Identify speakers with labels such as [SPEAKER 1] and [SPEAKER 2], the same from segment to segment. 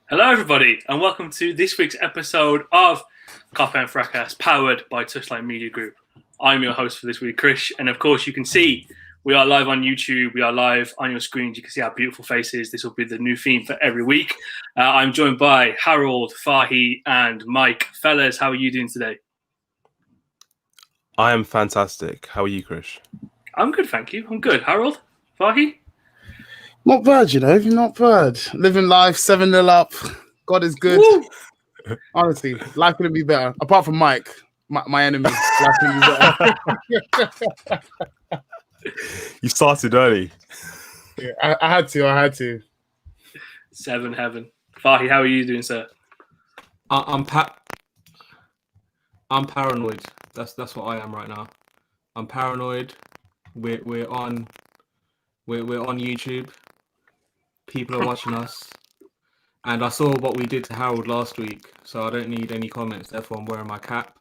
[SPEAKER 1] Hello, everybody, and welcome to this week's episode of Fahi and Fracas, powered by Touchline Media Group. I'm your host for this week, Krish, and of course, you can see we are live on YouTube. We are live on your screens. You can see our beautiful faces. This will be the new theme for every week. I'm joined by Harold, Fahi, and Mike. Fellas, how are you doing today?
[SPEAKER 2] I am fantastic. How are you, Krish?
[SPEAKER 1] I'm good, thank you. I'm good. Harold, Fahi?
[SPEAKER 3] Not bad, not bad. Living life, 7-0 up. God is good. Woo! Honestly, life couldn't be better. Apart from Mike, my enemy. Life couldn't be better.
[SPEAKER 2] You started early.
[SPEAKER 3] Yeah, I had to.
[SPEAKER 1] 7 heaven. Fahi, how are you doing, sir?
[SPEAKER 4] I'm paranoid. That's what I am right now. I'm paranoid. We're on YouTube. People are watching us, and I saw what we did to Harold last week, so I don't need any comments. Therefore, I'm wearing my cap.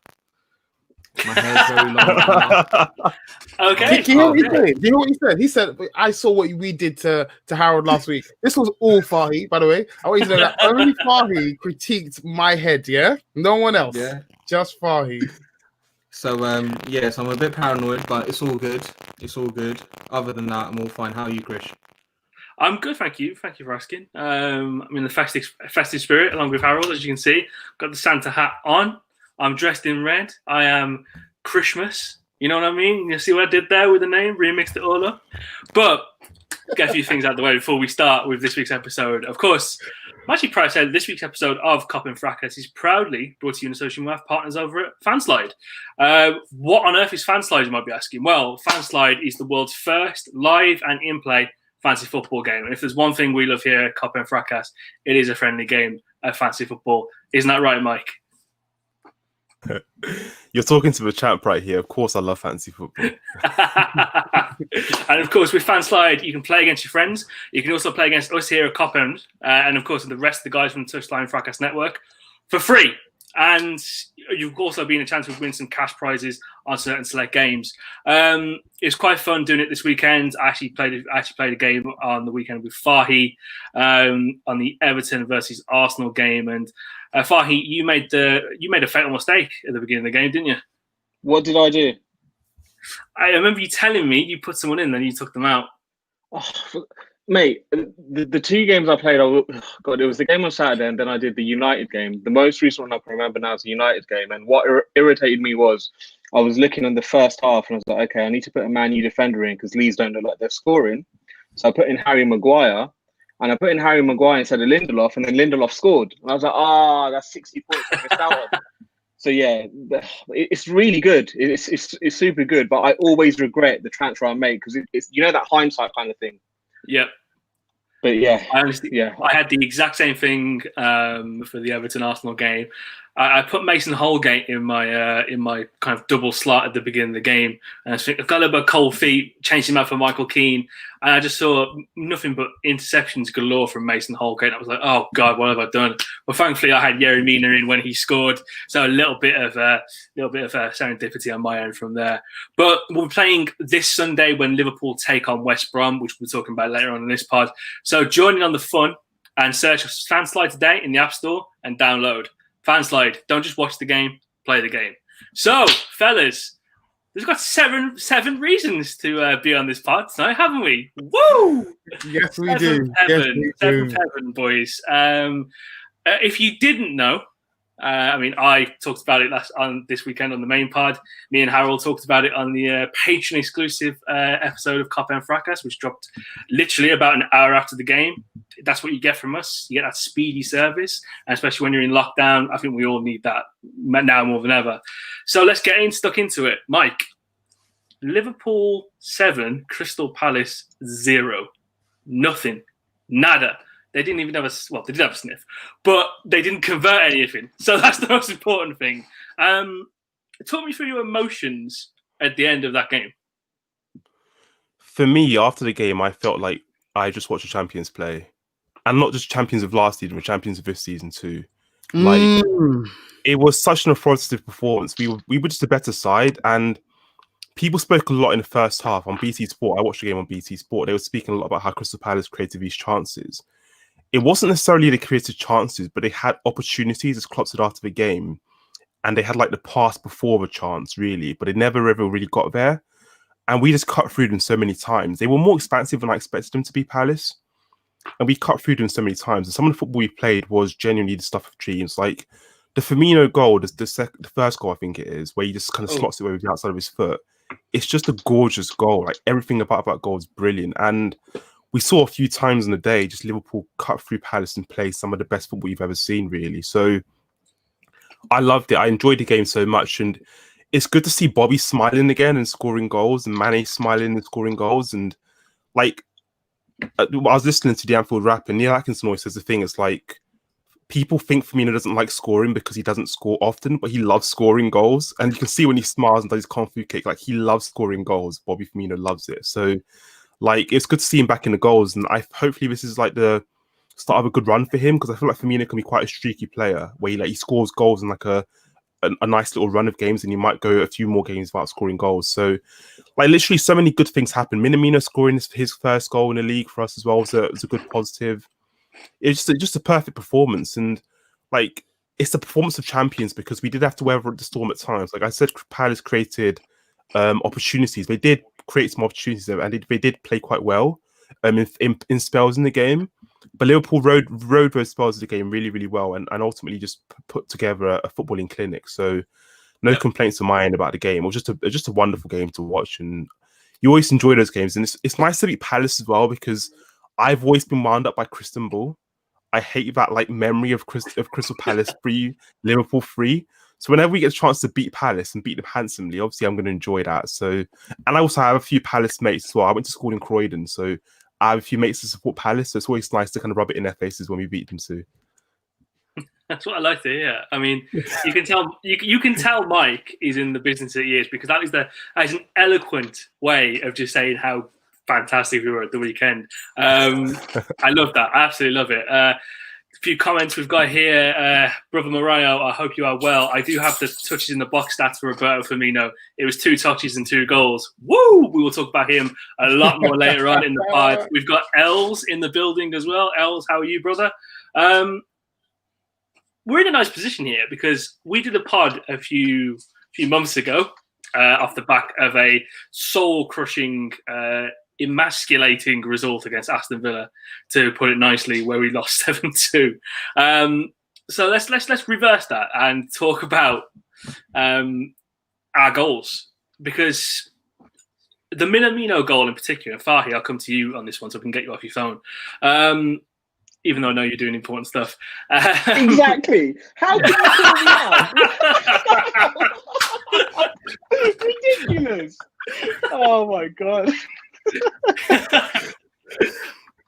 [SPEAKER 4] My hair's very long right now.
[SPEAKER 1] Okay.
[SPEAKER 3] Do you know what he said? Do you know what he said? He said, "I saw what we did to Harold last week." This was all Fahi, by the way. I want you to know that only Fahi critiqued my head. Yeah, no one else.
[SPEAKER 4] Yeah,
[SPEAKER 3] just Fahi.
[SPEAKER 4] So so I'm a bit paranoid, but it's all good. It's all good. Other than that, I'm all fine. How are you, Krish?
[SPEAKER 1] I'm good, thank you. Thank you for asking. I'm in the festive spirit, along with Harold, as you can see. Got the Santa hat on. I'm dressed in red. I am Christmas. You know what I mean? You see what I did there with the name? Remixed it all up. But get a few things out of the way before we start with this week's episode. Of course, I'm actually proud to say that this week's episode of Fahi and Fracas is proudly brought to you in association with our partners over at Fanslide. What on earth is Fanslide, you might be asking? Well, Fanslide is the world's first live and in-play fantasy football game. And if there's one thing we love here at Fahi and Fracas, it is a friendly game of fantasy football. Isn't that right, Mike?
[SPEAKER 2] You're talking to the champ right here. Of course, I love fantasy football.
[SPEAKER 1] And of course, with Fanslide, you can play against your friends. You can also play against us here at Fahi and of course, the rest of the guys from the Touchline Fracas Network for free. And you've also been a chance to win some cash prizes on certain select games. It's quite fun doing it this weekend. I actually played a game on the weekend with Fahi on the Everton versus Arsenal game. And Fahi, you made a fatal mistake at the beginning of the game, didn't you?
[SPEAKER 5] What did I do?
[SPEAKER 1] I remember you telling me you put someone in, then you took them out.
[SPEAKER 5] Oh, mate, the two games I played, it was the game on Saturday, and then I did the United game. The most recent one I can remember now is the United game. And what irritated me was I was looking in the first half, and I was like, okay, I need to put a Man U defender in because Leeds don't look like they're scoring. So I put in Harry Maguire, and I put in Harry Maguire instead of Lindelof, and then Lindelof scored. And I was like, that's 60 points I missed out on. So yeah, it's really good. It's super good, but I always regret the transfer I made because it's that hindsight kind of thing.
[SPEAKER 1] Yep.
[SPEAKER 5] But yeah,
[SPEAKER 1] I had the exact same thing for the Everton Arsenal game. I put Mason Holgate in my kind of double slot at the beginning of the game, and I got a little bit of cold feet, changed him out for Michael Keane, and I just saw nothing but interceptions galore from Mason Holgate. I was like, oh God, what have I done? But thankfully, I had Yerry Mina in when he scored, so a little bit of serendipity on my end from there. But we're playing this Sunday when Liverpool take on West Brom, which we'll be talking about later on in this pod. So join in on the fun and search for Fanslide today in the App Store and download. Fanslide, don't just watch the game, play the game. So, fellas, we've got seven reasons to be on this pod tonight, haven't we? Woo!
[SPEAKER 3] Yes, we do.
[SPEAKER 1] Seventh heaven, boys. If you didn't know, I talked about it this weekend on the main pod. Me and Harold talked about it on the Patreon exclusive episode of Fahi and Fracas, which dropped literally about an hour after the game. That's what you get from us. You get that speedy service, and especially when you're in lockdown. I think we all need that now more than ever. So let's get stuck into it. Mike, Liverpool 7, Crystal Palace 0. Nothing. Nada. They didn't even have they did have a sniff, but they didn't convert anything. So that's the most important thing. Talk me through your emotions at the end of that game.
[SPEAKER 2] For me, after the game, I felt like I just watched the champions play. And not just champions of last season, but champions of this season too. It was such an authoritative performance. We were just a better side, and people spoke a lot in the first half on BT Sport. I watched the game on BT Sport. They were speaking a lot about how Crystal Palace created these chances. it wasn't necessarily they created chances, but they had opportunities, as Klopp said after the game, and they had like the pass before the chance, really, but they never ever really got there. And we just cut through them so many times. They were more expansive than I expected them to be, Palace. And we cut through them so many times. And some of the football we played was genuinely the stuff of dreams. Like the Firmino goal, the first goal, I think it is, where he just kind of slots it over the outside of his foot. It's just a gorgeous goal. Like everything about that goal is brilliant. And we saw a few times in the day, just Liverpool cut through Palace and play some of the best football you've ever seen, really. So I loved it. I enjoyed the game so much. And it's good to see Bobby smiling again and scoring goals, and Mane smiling and scoring goals. And like, I was listening to the Anfield Rap, and Neil Atkinson always says the thing. It's like people think Firmino doesn't like scoring because he doesn't score often, but he loves scoring goals. And you can see when he smiles and does his kung fu kick, like he loves scoring goals. Bobby Firmino loves it. So, like, it's good to see him back in the goals. And hopefully this is like the start of a good run for him, because I feel like Firmino can be quite a streaky player where he scores goals in like a nice little run of games, and he might go a few more games without scoring goals. So, like, literally so many good things happen. Minamino scoring his first goal in the league for us as well was a good positive. It's just a perfect performance, and like it's the performance of champions, because we did have to weather the storm at times. Like I said, Palace created opportunities. They did create some opportunities, and they did play quite well in spells in the game. But Liverpool rode those spells of the game really, really well, and ultimately just put together a footballing clinic. So no complaints on my end about the game. It was just a wonderful game to watch, and you always enjoy those games. And it's nice to beat Palace as well, because I've always been wound up by Crystal Ball. I hate that like memory of Crystal Palace 3, Liverpool 3. So whenever we get a chance to beat Palace and beat them handsomely, obviously I'm going to enjoy that. So, and I also have a few Palace mates as well. I went to school in Croydon, so I have a few mates to support Palace. So it's always nice to kind of rub it in their faces when we beat them too.
[SPEAKER 1] That's what I like to hear. I mean, you can tell you can tell Mike is in the business that he is, because that is an eloquent way of just saying how fantastic we were at the weekend. I love that. I absolutely love it. A few comments we've got here. Brother Mariah, I hope you are well. I do have the touches in the box stats for Roberto Firmino. It was 2 touches and 2 goals. Woo! We will talk about him a lot more later on in the pod. We've got Els in the building as well. Els, how are you, brother? We're in a nice position here, because we did a pod a few months ago off the back of a soul-crushing, emasculating result against Aston Villa, to put it nicely, where we lost 7-2. So let's reverse that and talk about our goals, because the Minamino goal in particular, Fahi, I'll come to you on this one so we can get you off your phone. Even though I know you're doing important stuff.
[SPEAKER 5] Exactly. How can you call me out? Ridiculous. Oh my god.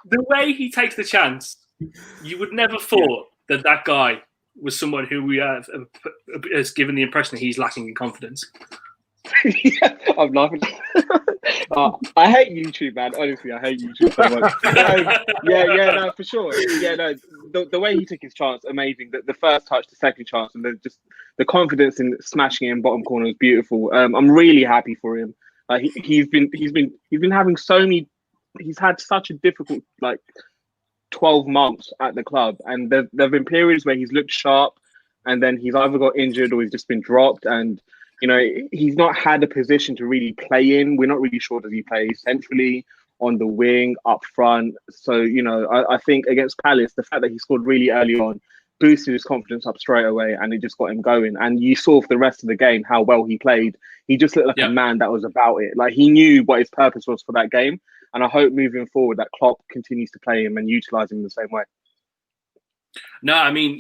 [SPEAKER 1] The way he takes the chance, you would never thought that guy was someone who we has given the impression that he's lacking in confidence.
[SPEAKER 5] Yeah, I'm laughing. I hate YouTube, man. Honestly, I hate YouTube so much. No, for sure. Yeah, no, the way he took his chance, amazing. The first touch, the second chance, and just the confidence in smashing it in bottom corner was beautiful. I'm really happy for him. Like he's been having so many. He's had such a difficult 12 months at the club, and there've been periods where he's looked sharp, and then he's either got injured or he's just been dropped, and he's not had a position to really play in. We're not really sure, does he play centrally, on the wing, up front? So, I think against Palace, the fact that he scored really early on boosted his confidence up straight away, and it just got him going. And you saw for the rest of the game how well he played. He just looked like a man that was about it. Like, he knew what his purpose was for that game. And I hope moving forward that Klopp continues to play him and utilise him in the same way.
[SPEAKER 1] No, I mean,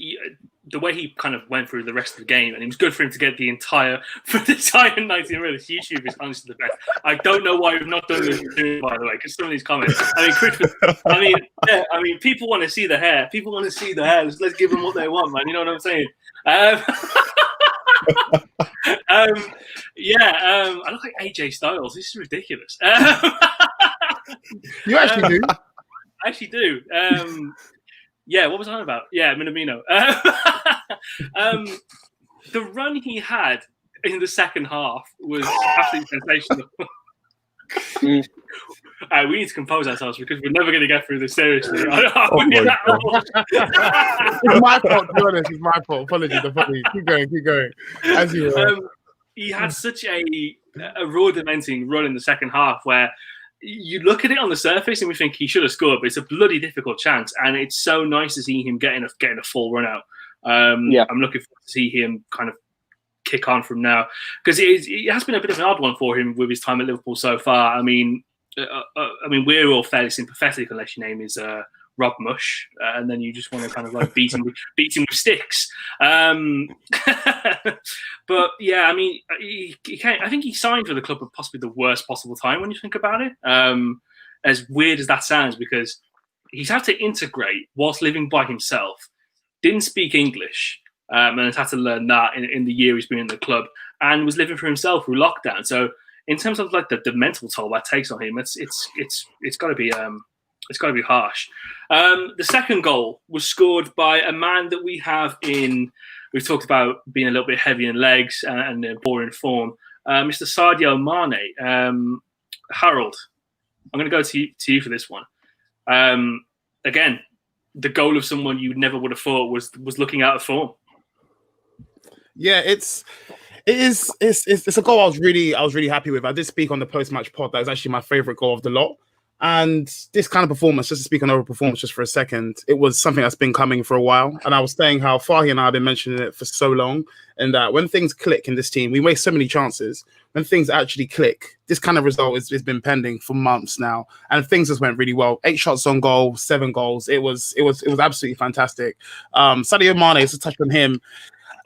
[SPEAKER 1] the way he kind of went through the rest of the game, and it was good for him to get the entire 90 minutes. YouTube is honestly the best. I don't know why we've not done this too, by the way, because some of these comments. I mean, Krish, people want to see the hair. People want to see the hair. Let's give them what they want, man. You know what I'm saying? I look like AJ Styles. This is ridiculous.
[SPEAKER 3] You actually do.
[SPEAKER 1] I actually do. What was I on about? Yeah, Minamino. The run he had in the second half was absolutely sensational. We need to compose ourselves because we're never going to get through this seriously.
[SPEAKER 2] Oh my God.
[SPEAKER 3] It's my fault, to be honest. It's my fault. Apologies. Keep going. As you were.
[SPEAKER 1] He had such a rudimenting run in the second half where you look at it on the surface and we think he should have scored, but it's a bloody difficult chance, and it's so nice to see him getting a full run out. I'm looking forward to see him kind of kick on from now, because it has been a bit of an odd one for him with his time at Liverpool so far. I mean, we're all fairly sympathetic unless your name is Rob Mush, and then you just want to kind of like beat him with sticks. But yeah, I mean, I think he signed for the club at possibly the worst possible time when you think about it. As weird as that sounds, because he's had to integrate whilst living by himself, didn't speak English, and has had to learn that in the year he's been in the club, and was living for himself through lockdown. So in terms of like the mental toll that takes on him, it's got to be harsh. The second goal was scored by a man that we have we've talked about being a little bit heavy in legs and poor in form, Mr. Sadio Mane. Harold, I'm going to go to you for this one. Again, the goal of someone you never would have thought was looking out of form.
[SPEAKER 3] Yeah, it's a goal I was really happy with. I did speak on the post-match pod that was actually my favorite goal of the lot. And this kind of performance, just to speak on overall performance just for a second, it was something that's been coming for a while. And I was saying how Fahi and I have been mentioning it for so long, and that when things click in this team, we waste so many chances. When things actually click, this kind of result has been pending for months now, and things just went really well. 8 shots on goal, 7 goals. It was absolutely fantastic. Sadio Mane, is a touch on him.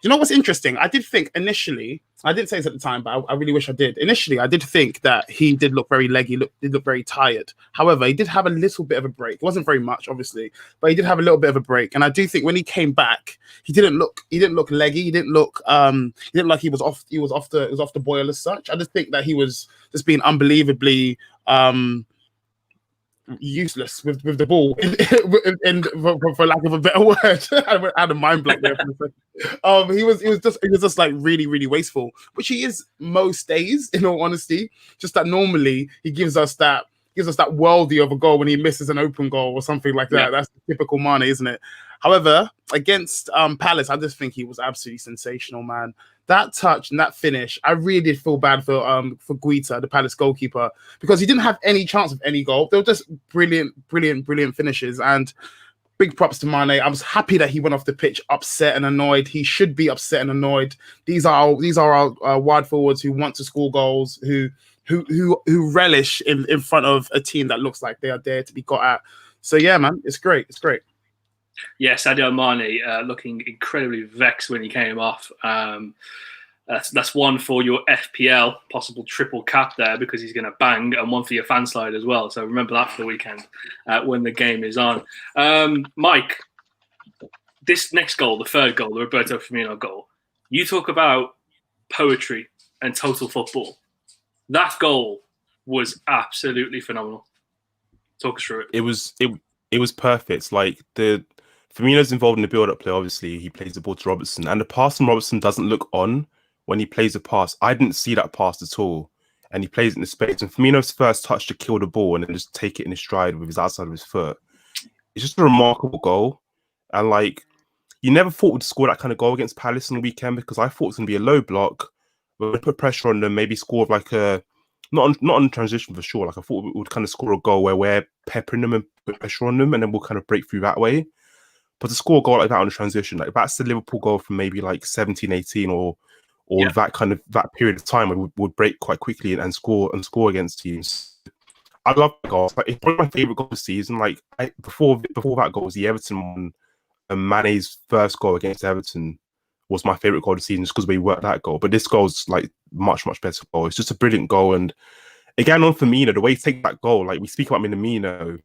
[SPEAKER 3] You know what's interesting? I did think initially, I didn't say this at the time, but I really wish I did. Initially, I did think that he did look very leggy, did look very tired. However, he did have a little bit of a break. It wasn't very much, obviously, but he did have a little bit of a break. And I do think when he came back, he didn't look leggy. He didn't look like he was off the boil as such. I just think that he was just being unbelievably useless with the ball, and for lack of a better word. I had a mind blank there for a second. He was just like really wasteful, which he is most days, in all honesty. Just that normally he gives us that worldie of a goal when he misses an open goal or something like that. Yeah. That's typical Mane, isn't it? However, against Palace, I just think he was absolutely sensational, man. That touch and that finish, I really did feel bad for Guita, the Palace goalkeeper, because he didn't have any chance of any goal. They were just brilliant finishes. And big props to Mane. I was happy that he went off the pitch upset and annoyed. He should be upset and annoyed. These are our wide forwards who want to score goals, who relish in front of a team that looks like they are there to be got at. So yeah, man, it's great.
[SPEAKER 1] Yeah, Sadio Mane looking incredibly vexed when he came off. That's one for your FPL possible triple cap there, because he's going to bang, and one for your fan slide as well. So remember that for the weekend when the game is on. Mike, this next goal, the third goal, the Roberto Firmino goal, you talk about poetry and total football. That goal was absolutely phenomenal. Talk us through it.
[SPEAKER 2] It was perfect. Like Firmino's involved in the build-up play. Obviously, he plays the ball to Robertson, and the pass from Robertson doesn't look on when he plays the pass. I didn't see that pass at all, and he plays it in the space. And Firmino's first touch to kill the ball and then just take it in his stride with his outside of his foot. It's just a remarkable goal, and like you never thought we'd score that kind of goal against Palace on the weekend, because I thought it was going to be a low block. We'd put pressure on them, maybe score like a not on transition for sure. Like I thought we would kind of score a goal where we're peppering them and put pressure on them, and then we'll kind of break through that way. But to score a goal like that on a transition, like that's the Liverpool goal from maybe like 17, 18 or that period of time where we would break quite quickly and score against teams. I love that goal. Like, it's one of my favourite goals this season. Like before that goal was the Everton one, and Mane's first goal against Everton was my favourite goal of the season just because we worked that goal. But this goal's like much better goal. It's just a brilliant goal. And again on Firmino, the way he takes that goal, like we speak about Minamino,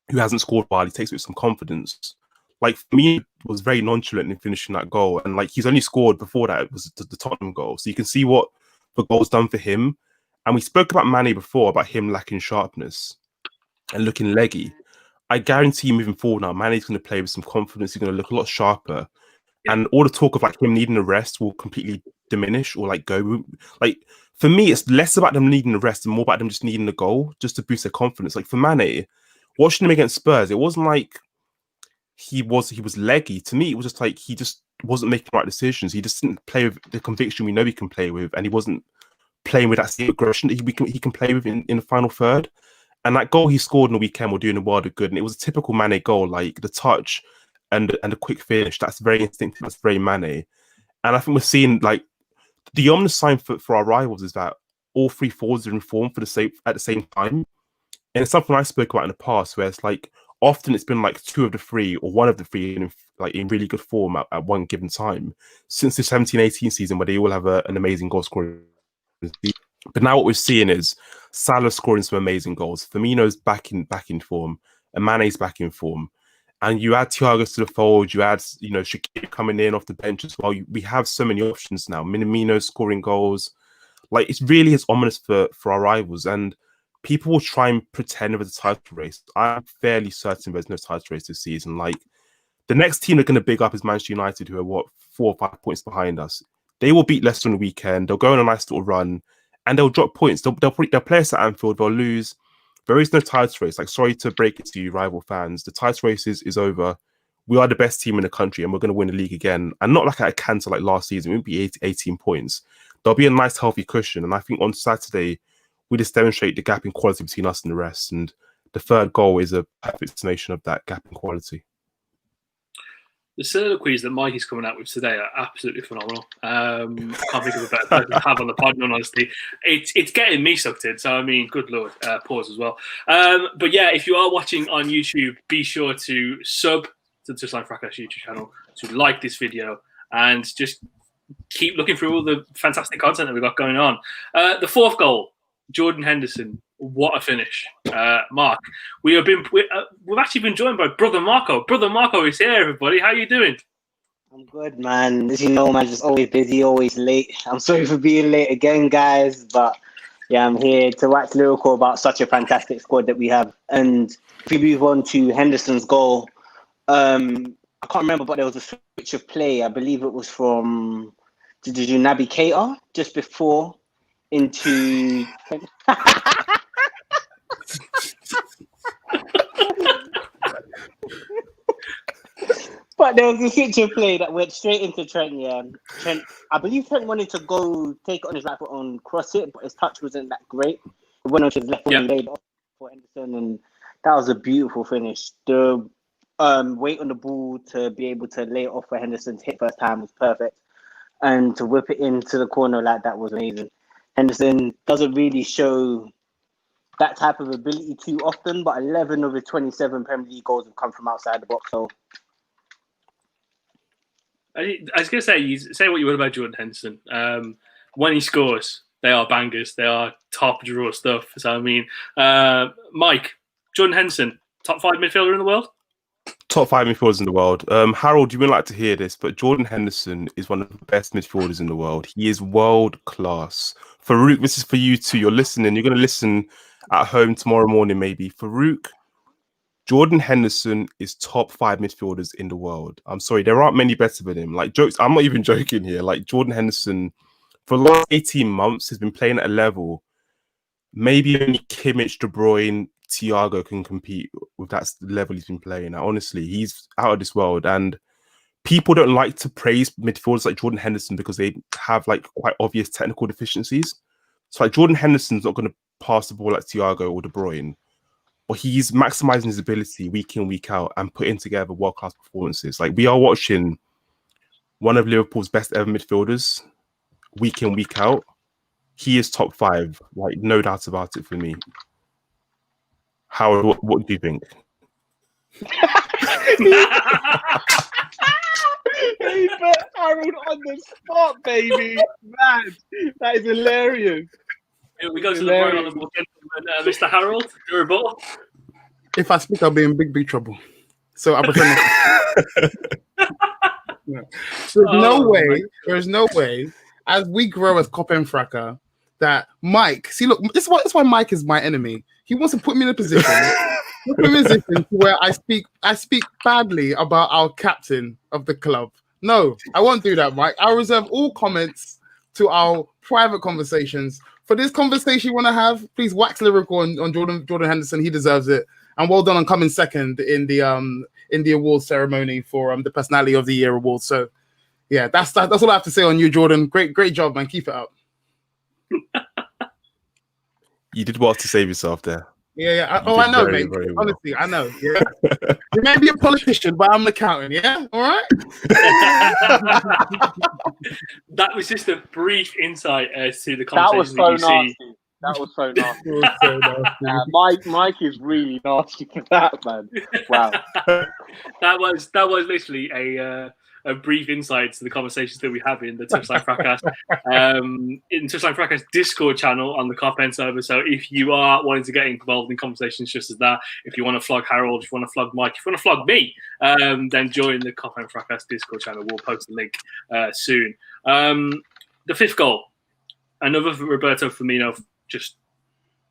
[SPEAKER 2] who hasn't scored while, he takes it with some confidence. Like for me, was very nonchalant in finishing that goal, and like he's only scored before that. It was the Tottenham goal, so you can see what the goal's done for him. And we spoke about Mane before, about him lacking sharpness and looking leggy. I guarantee you, moving forward now, Mane's going to play with some confidence. He's going to look a lot sharper, and all the talk of like him needing a rest will completely diminish or like go. Like for me, it's less about them needing the rest and more about them just needing the goal just to boost their confidence. Like for Mane, watching him against Spurs, it wasn't like he was leggy. To me, it was just like he just wasn't making the right decisions. He just didn't play with the conviction we know he can play with, and he wasn't playing with that same aggression that he can play with in the final third. And that goal he scored in the weekend will do in the world of good. And it was a typical Mane goal, like the touch and the quick finish. That's very instinctive. That's very Mane. And I think we're seeing like the ominous sign for our rivals is that all three forwards are in form at the same time. And it's something I spoke about in the past, where it's like often it's been like two of the three or one of the three in really good form at one given time since the 17-18 season, where they all have an amazing goal scoring. But now what we're seeing is Salah scoring some amazing goals. Firmino's back in form, and Mane's back in form. And you add Thiago to the fold, you add Shaqiri coming in off the bench as well. We have so many options now. Minamino scoring goals. Like it really is ominous for our rivals. And people will try and pretend there's a title race. I'm fairly certain there's no title race this season. Like the next team they're going to big up is Manchester United, who are 4 or 5 points behind us. They will beat Leicester on the weekend. They'll go on a nice little run, and they'll drop points. They'll play us at Anfield. They'll lose. There is no title race. Like, sorry to break it to you, rival fans. The title race is over. We are the best team in the country, and we're going to win the league again. And not like at a canter like last season. It won't be 18 points. There'll be a nice, healthy cushion. And I think on Saturday, we just demonstrate the gap in quality between us and the rest. And the third goal is a perfect summation of that gap in quality.
[SPEAKER 1] The soliloquies that Mikey's coming out with today are absolutely phenomenal. I can't think of a better person to have on the pod, honestly. It's getting me sucked in, so I mean, good lord, pause as well. But yeah, if you are watching on YouTube, be sure to sub to the Touchline Fracas YouTube channel, to like this video, and just keep looking through all the fantastic content that we've got going on. The fourth goal, Jordan Henderson. What a finish. Mark, we've actually been joined by Brother Marco. Brother Marco is here, everybody. How you doing?
[SPEAKER 6] I'm good, man. As you know, man, just always busy, always late. I'm sorry for being late again, guys. But yeah, I'm here to wax lyrical about such a fantastic squad that we have. And if we move on to Henderson's goal, I can't remember, but there was a switch of play. I believe it was from Naby Keita just before into... But there was a switch of play that went straight into Trent. Yeah, Trent. I believe Trent wanted to go take it on his right foot and cross it, but his touch wasn't that great. It went on his left foot and laid off for Henderson, and that was a beautiful finish. The weight on the ball to be able to lay it off for Henderson to hit first time was perfect, and to whip it into the corner like that was amazing. Henderson doesn't really show that type of ability too often, but 11 of his 27 Premier League goals have come from outside the box. So
[SPEAKER 1] I was going to say, you say what you would about Jordan Henderson. When he scores, they are bangers. They are top draw stuff. So, I mean, Mike, Jordan Henderson, top 5 midfielder in the world?
[SPEAKER 2] Top 5 midfielders in the world. Harold, you wouldn't like to hear this, but Jordan Henderson is one of the best midfielders in the world. He is world class. Farouk, this is for you too. You're listening. You're going to listen at home tomorrow morning, maybe. Farouk, Jordan Henderson is top 5 midfielders in the world. I'm sorry, there aren't many better than him. Like, jokes, I'm not even joking here. Like, Jordan Henderson, for the last 18 months, has been playing at a level maybe only Kimmich, De Bruyne, Thiago can compete with that level he's been playing at. Honestly, he's out of this world. And people don't like to praise midfielders like Jordan Henderson because they have like quite obvious technical deficiencies. So like Jordan Henderson's not going to pass the ball like Thiago or De Bruyne, but he's maximizing his ability week in, week out and putting together world-class performances. Like we are watching one of Liverpool's best ever midfielders week in, week out. He is top 5, like no doubt about it for me. Howard, what do you think?
[SPEAKER 3] He put Harold on the spot, baby. Man, that is hilarious.
[SPEAKER 1] Here we go to the very honourable gentleman, Mr. Harold. Your rebuttal.
[SPEAKER 3] If I speak, I'll be in big trouble. So I pretend. There's no way, as we grow as Cop and Fracas, that Mike. See, look, this is why Mike is my enemy. He wants to put me in a position. Where I speak badly about our captain of the club. No, I won't do that, Mike. I'll reserve all comments to our private conversations. For this conversation you want to have, please wax lyrical on Jordan Henderson. He deserves it. And well done on coming second in the awards ceremony for the Personality of the Year award. So yeah, that's all I have to say on you, Jordan. Great job, man. Keep it up.
[SPEAKER 2] You did well to save yourself there.
[SPEAKER 3] Yeah. I know,
[SPEAKER 2] very,
[SPEAKER 3] mate.
[SPEAKER 2] very well.
[SPEAKER 3] Honestly, I know. Yeah. You may be a politician, but I'm an accountant. Yeah, all right.
[SPEAKER 1] That was just a brief insight as to the
[SPEAKER 5] That was
[SPEAKER 1] conversation
[SPEAKER 5] so nasty. That was so nasty. Mike is really nasty for that, man. Wow.
[SPEAKER 1] that was literally a brief insight to the conversations that we have in the Touchline Fracas, in Touchline Fracas Discord channel on the Carpen server. So if you are wanting to get involved in conversations just as that, if you want to flog Harold, if you want to flog Mike, if you want to flog me, then join the Carpen Fracas Discord channel. We'll post the link soon. The fifth goal, another Roberto Firmino, just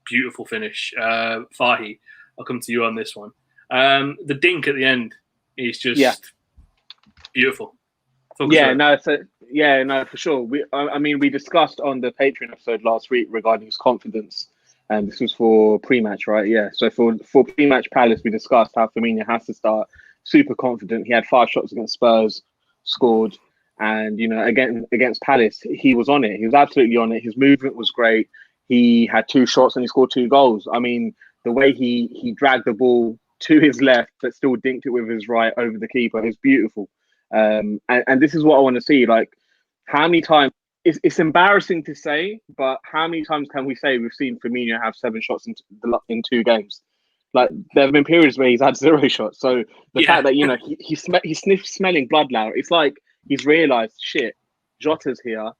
[SPEAKER 1] beautiful finish. Fahi, I'll come to you on this one. The dink at the end is just beautiful.
[SPEAKER 5] For sure. We discussed on the Patreon episode last week regarding his confidence, and this was for pre-match, right? Yeah. So for pre-match Palace, we discussed how Firmino has to start super confident. He had 5 shots against Spurs, scored, and again against Palace, he was on it. He was absolutely on it. His movement was great. He had 2 shots and he scored 2 goals. I mean, the way he dragged the ball to his left but still dinked it with his right over the keeper is beautiful. And this is what I want to see. Like, how many times? It's embarrassing to say, but how many times can we say we've seen Firmino have 7 shots in 2 games? Like, there have been periods where he's had 0 shots. So the fact that he sniffs smelling blood now, it's like he's realised, shit, Jota's here,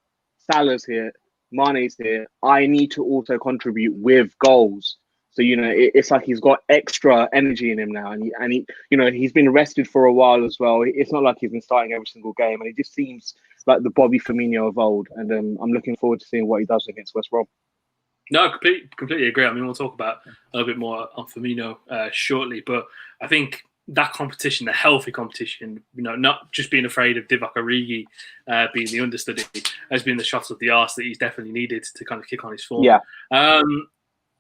[SPEAKER 5] Salah's here, Mane's here. I need to also contribute with goals. So it's like he's got extra energy in him now, and he he's been rested for a while as well. It's not like he's been starting every single game, and it just seems like the Bobby Firmino of old. And I'm looking forward to seeing what he does against West Brom.
[SPEAKER 1] No, completely agree. I mean, we'll talk about a little bit more on Firmino shortly, but I think that competition, the healthy competition, not just being afraid of Divock Origi being the understudy, has been the shot of the arse that he's definitely needed to kind of kick on his form.
[SPEAKER 5] Yeah.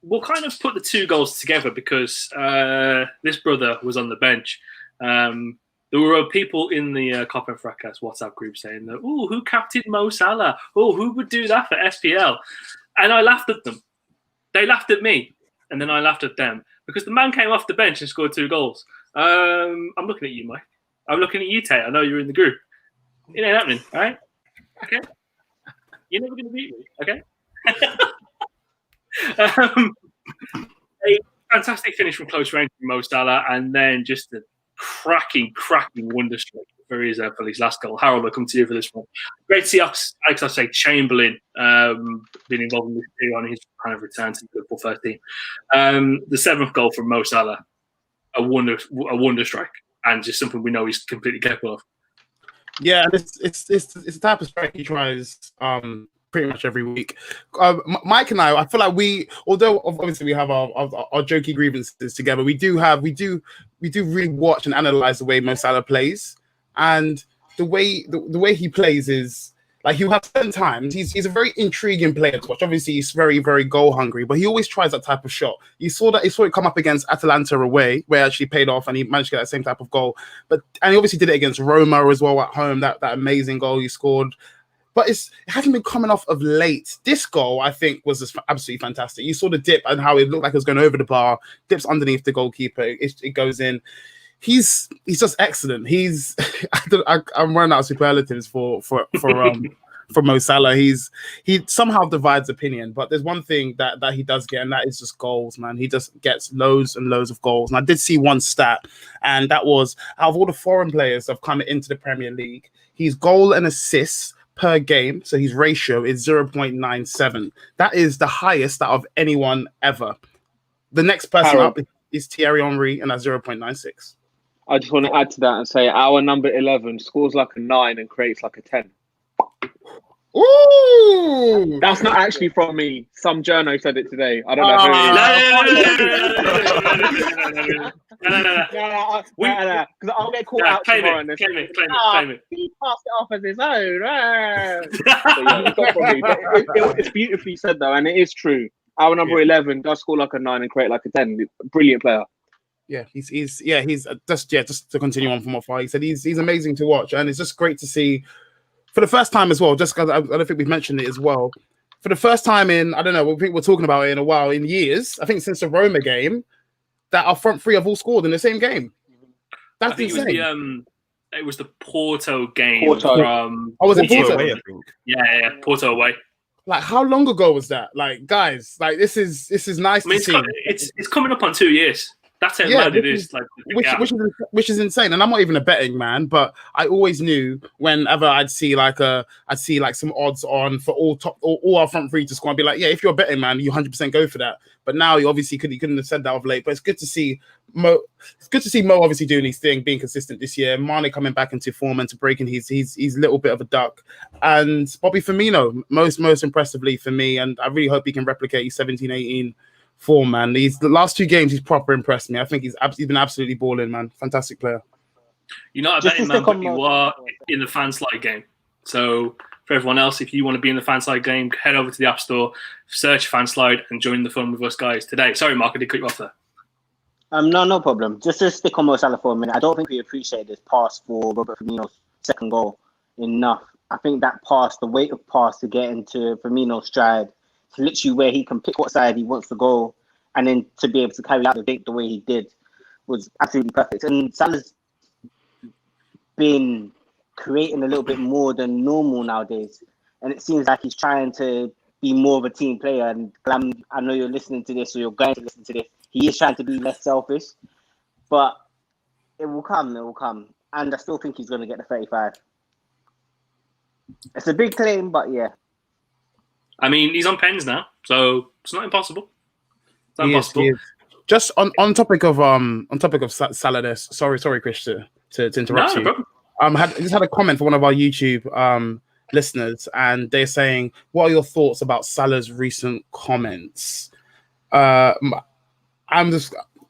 [SPEAKER 1] We'll kind of put the 2 goals together because this brother was on the bench. There were people in the Carpen Fracas WhatsApp group saying that, "Oh, who captained Mo Salah? Oh, who would do that for SPL?" And I laughed at them. They laughed at me, and then I laughed at them because the man came off the bench and scored 2 goals. I'm looking at you, Mike. I'm looking at you, Tate. I know you're in the group. It ain't happening, all right? Okay? You're never going to beat me, okay? A fantastic finish from close range from Mo Salah, and then just a cracking wonder strike for his last goal. Harold, I'll come to you for this one. Great to see Alex Oxlade-Chamberlain being involved in this too on his kind of return to the Liverpool first team. The 7th goal from Mo Salah, a wonder strike, and just something we know he's completely capable of.
[SPEAKER 3] Yeah, it's the type of strike he tries pretty much every week. Mike and I feel like although obviously we have our jokey grievances together, we do really watch and analyze the way Mo Salah plays, and the way he plays is like he'll have certain times. He's a very intriguing player to watch. Obviously, he's very, very goal hungry, but he always tries that type of shot. You saw it come up against Atalanta away, where it actually paid off, and he managed to get that same type of goal. And he obviously did it against Roma as well at home. That amazing goal he scored. But it hasn't been coming off of late. This goal, I think, was just absolutely fantastic. You saw the dip and how it looked like it was going over the bar, dips underneath the goalkeeper, it goes in. He's just excellent. I'm running out of superlatives for Mo Salah. He somehow divides opinion, but there's one thing that he does get, and that is just goals, man. He just gets loads and loads of goals. And I did see one stat, and that was out of all the foreign players that have come into the Premier League, his goal and assists per game, so his ratio is 0.97. That is the highest out of anyone ever. The next person up is Thierry Henry, and that's 0.96.
[SPEAKER 5] I just want to add to that and say our number 11 scores like a 9 and creates like a 10.
[SPEAKER 3] Ooh,
[SPEAKER 5] That's not actually from me. Some journo said it today. I don't know who it is. Because I'll get caught out tomorrow. And
[SPEAKER 1] claim it.
[SPEAKER 5] He passed it off as his own. So yeah, it's not from me. But it's beautifully said though, and it is true. Our number 11 does score like a 9 and create like a 10. Brilliant player.
[SPEAKER 3] Yeah, he's just to continue on from what Fahi said, he's amazing to watch, and it's just great to see for the first time as well. Just because I don't think we've mentioned it as well, for the first time in I don't know, I think we're talking about it in a while, in years. I think since the Roma game, that our front three have all scored in the same game. That's insane.
[SPEAKER 1] It was the Porto game from.
[SPEAKER 3] Oh, was it Porto?
[SPEAKER 2] Away, I think.
[SPEAKER 1] Yeah, Porto away.
[SPEAKER 3] Like, how long ago was that? Like, guys, like this is nice to see.
[SPEAKER 1] It's coming up on 2 years. That's how mad it is. Like,
[SPEAKER 3] which is insane. And I'm not even a betting man, but I always knew whenever I'd see some odds on for all our front three to score, I'd be like, yeah, if you're a betting man, you 100% go for that. But now you obviously couldn't have said that of late. But it's good to see Mo. It's good to see Mo obviously doing his thing, being consistent this year. Mane coming back into form and to breaking his little bit of a duck. And Bobby Firmino, most impressively for me. And I really hope he can replicate his 17-18 form, man. The last 2 games, he's proper impressed me. I think he's been absolutely balling, man. Fantastic player.
[SPEAKER 1] You're not a betting man, but you are in the fan slide game. So for everyone else, if you want to be in the fan slide game, head over to the App Store, search fan slide, and join the fun with us guys today. Sorry, Mark, I did cut you off there.
[SPEAKER 6] No problem. Just to stick on Mo Salah for a minute, I don't think we appreciate this pass for Robert Firmino's second goal enough. I think that pass, the weight of pass to get into Firmino's stride, to literally where he can pick what side he wants to go, and then to be able to carry out the date the way he did was absolutely perfect. And Salah's been creating a little bit more than normal nowadays, and it seems like he's trying to be more of a team player. And I know you're listening to this, or you're going to listen to this. He is trying to be less selfish, but it will come. And I still think he's going to get the 35. It's a big claim, but yeah.
[SPEAKER 3] I
[SPEAKER 1] mean, he's on pens now, so it's not impossible. It's not impossible.
[SPEAKER 3] He is. Just on topic of Salah, sorry, Krish, to interrupt you. No problem. Just had a comment for one of our YouTube listeners, and they're saying, "What are your thoughts about Salah's recent comments?" I'm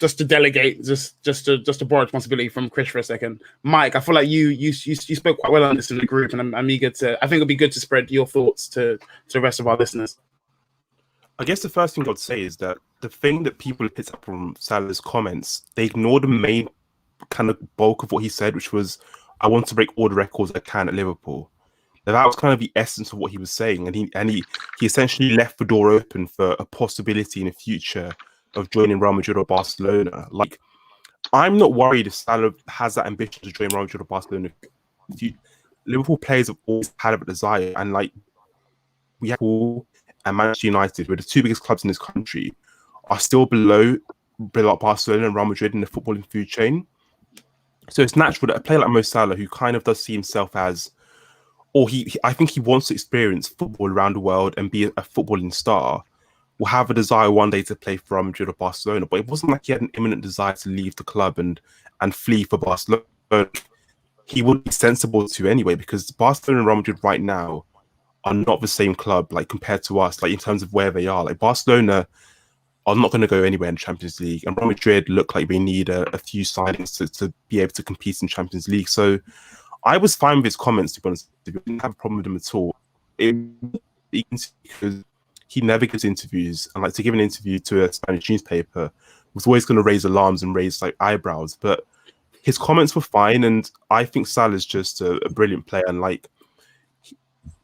[SPEAKER 3] just to delegate, just to borrow responsibility from Krish for a second. Mike, I feel like you spoke quite well on this in the group, and I'm eager to. I think it'll be good to spread your thoughts to the rest of our listeners.
[SPEAKER 2] I guess the first thing I'd say is that the thing that people picked up from Salah's comments, they ignored the main kind of bulk of what he said, which was, "I want to break all the records I can at Liverpool." Now, that was kind of the essence of what he was saying, and he essentially left the door open for a possibility in the future of joining Real Madrid or Barcelona. Like, I'm not worried if Salah has that ambition to join Real Madrid or Barcelona. Liverpool players have always had a desire, and like we have Liverpool and Manchester United, who are the 2 biggest clubs in this country, are still below Barcelona and Real Madrid in the footballing food chain. So it's natural that a player like Mo Salah, who kind of does see himself as, I think he wants to experience football around the world and be a footballing star, will have a desire one day to play for Real Madrid or Barcelona. But it wasn't like he had an imminent desire to leave the club and flee for Barcelona. He would be sensible to anyway, because Barcelona and Real Madrid right now are not the same club, like compared to us, like in terms of where they are. Like Barcelona are not going to go anywhere in the Champions League, and Real Madrid look like they need a few signings to be able to compete in Champions League. So I was fine with his comments, to be honest. I didn't have a problem with them at all. Because he never gives interviews, and like to give an interview to a Spanish newspaper was always going to raise alarms and raise like eyebrows. But his comments were fine, and I think Salah's just a brilliant player, and like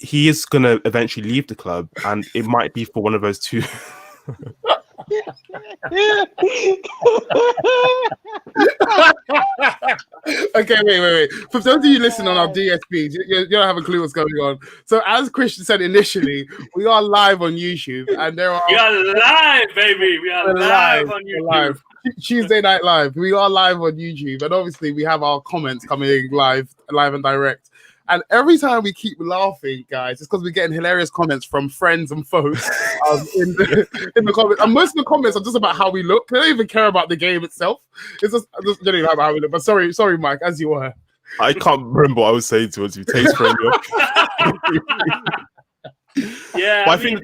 [SPEAKER 2] he is going to eventually leave the club, and it might be for one of those two.
[SPEAKER 3] Okay, wait. For those of you listening on our DSP, you don't have a clue what's going on. So, as Christian said initially, we are live on YouTube, and there are.
[SPEAKER 1] We are live, baby. We are live on YouTube.
[SPEAKER 3] Live. Tuesday Night Live. We are live on YouTube, and obviously we have our comments coming live and direct. And every time we keep laughing, guys, it's because we're getting hilarious comments from friends and folks in the comments. And most of the comments are just about how we look. They don't even care about the game itself. It's just generally about how we look. But sorry, Mike, as you were.
[SPEAKER 2] I can't remember what I was saying to us. You taste for
[SPEAKER 1] Yeah,
[SPEAKER 2] But
[SPEAKER 1] I
[SPEAKER 2] I
[SPEAKER 1] mean,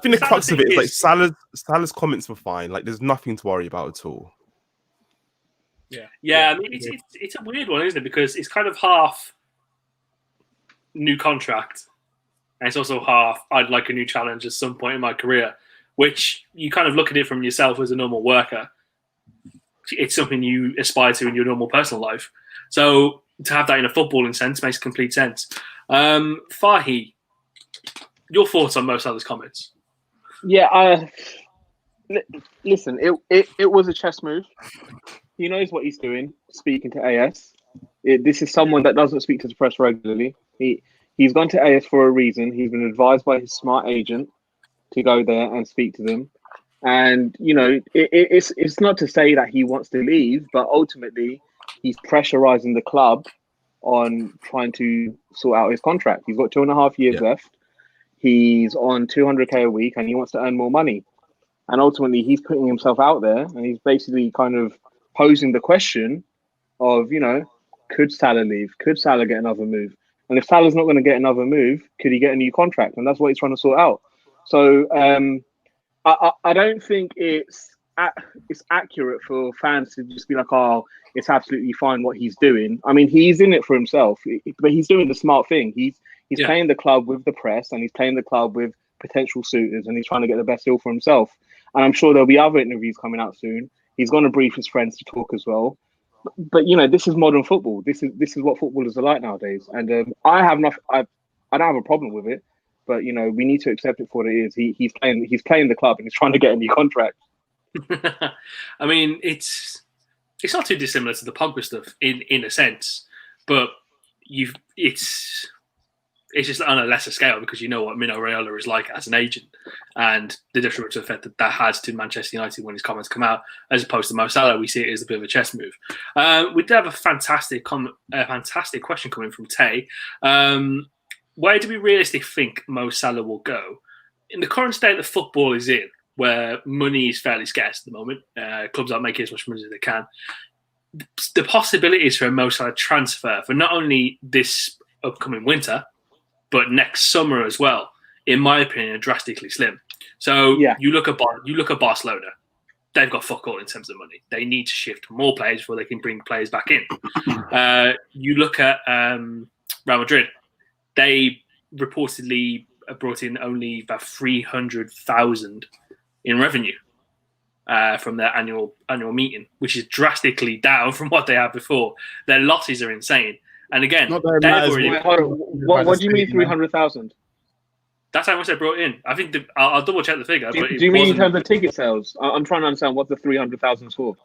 [SPEAKER 2] think the crux of it is like
[SPEAKER 1] is-
[SPEAKER 2] Salah's comments were fine. Like, there's nothing to worry about at all.
[SPEAKER 1] Yeah, I mean, it's a weird one, isn't it? Because it's kind of half new contract, and it's also half I'd like a new challenge at some point in my career, which you kind of look at it from yourself as a normal worker. It's something you aspire to in your normal personal life. So to have that in a footballing sense makes complete sense. Fahi, your thoughts on Mo Salah's comments?
[SPEAKER 5] Yeah, listen, it was a chess move. He knows what he's doing, speaking to AS. This is someone that doesn't speak to the press regularly. He's gone to AS for a reason. He's been advised by his smart agent to go there and speak to them. And, you know, it's not to say that he wants to leave, but ultimately he's pressurizing the club on trying to sort out his contract. He's got 2.5 years left. He's on 200K a week and he wants to earn more money. And ultimately he's putting himself out there and he's basically kind of posing the question of, you know, could Salah leave? Could Salah get another move? And if Salah's not going to get another move, could he get a new contract? And that's what he's trying to sort out. So I don't think it's accurate for fans to just be like, oh, it's absolutely fine what he's doing. I mean, he's in it for himself, but he's doing the smart thing. He's playing the club with the press and he's playing the club with potential suitors and he's trying to get the best deal for himself. And I'm sure there'll be other interviews coming out soon. He's going to brief his friends to talk as well. But you know, this is modern football. This is what footballers are like nowadays. And I don't have a problem with it. But you know, we need to accept it for what it is. He's playing the club and he's trying to get a new contract.
[SPEAKER 1] I mean, it's not too dissimilar to the Pogba stuff in a sense, but it's just on a lesser scale because you know what Mino Raiola is like as an agent and the different effect that has to Manchester United when his comments come out, as opposed to Mo Salah. We see it as a bit of a chess move. We did have a fantastic question coming from Tay. Where do we realistically think Mo Salah will go? In the current state that football is in, where money is fairly scarce at the moment, clubs aren't making as much money as they can, the possibilities for a Mo Salah transfer for not only this upcoming winter, but next summer as well, in my opinion, are drastically slim. So you look at Barcelona, they've got fuck all in terms of money. They need to shift more players before they can bring players back in. You look at Real Madrid, they reportedly brought in only about 300,000 in revenue from their annual meeting, which is drastically down from what they had before. Their losses are insane. And again,
[SPEAKER 5] what do you mean 300,000?
[SPEAKER 1] That's how much they brought in. I think I'll double check the figure.
[SPEAKER 5] Do you mean in terms of ticket sales? I'm trying to understand what the 300,000 is for.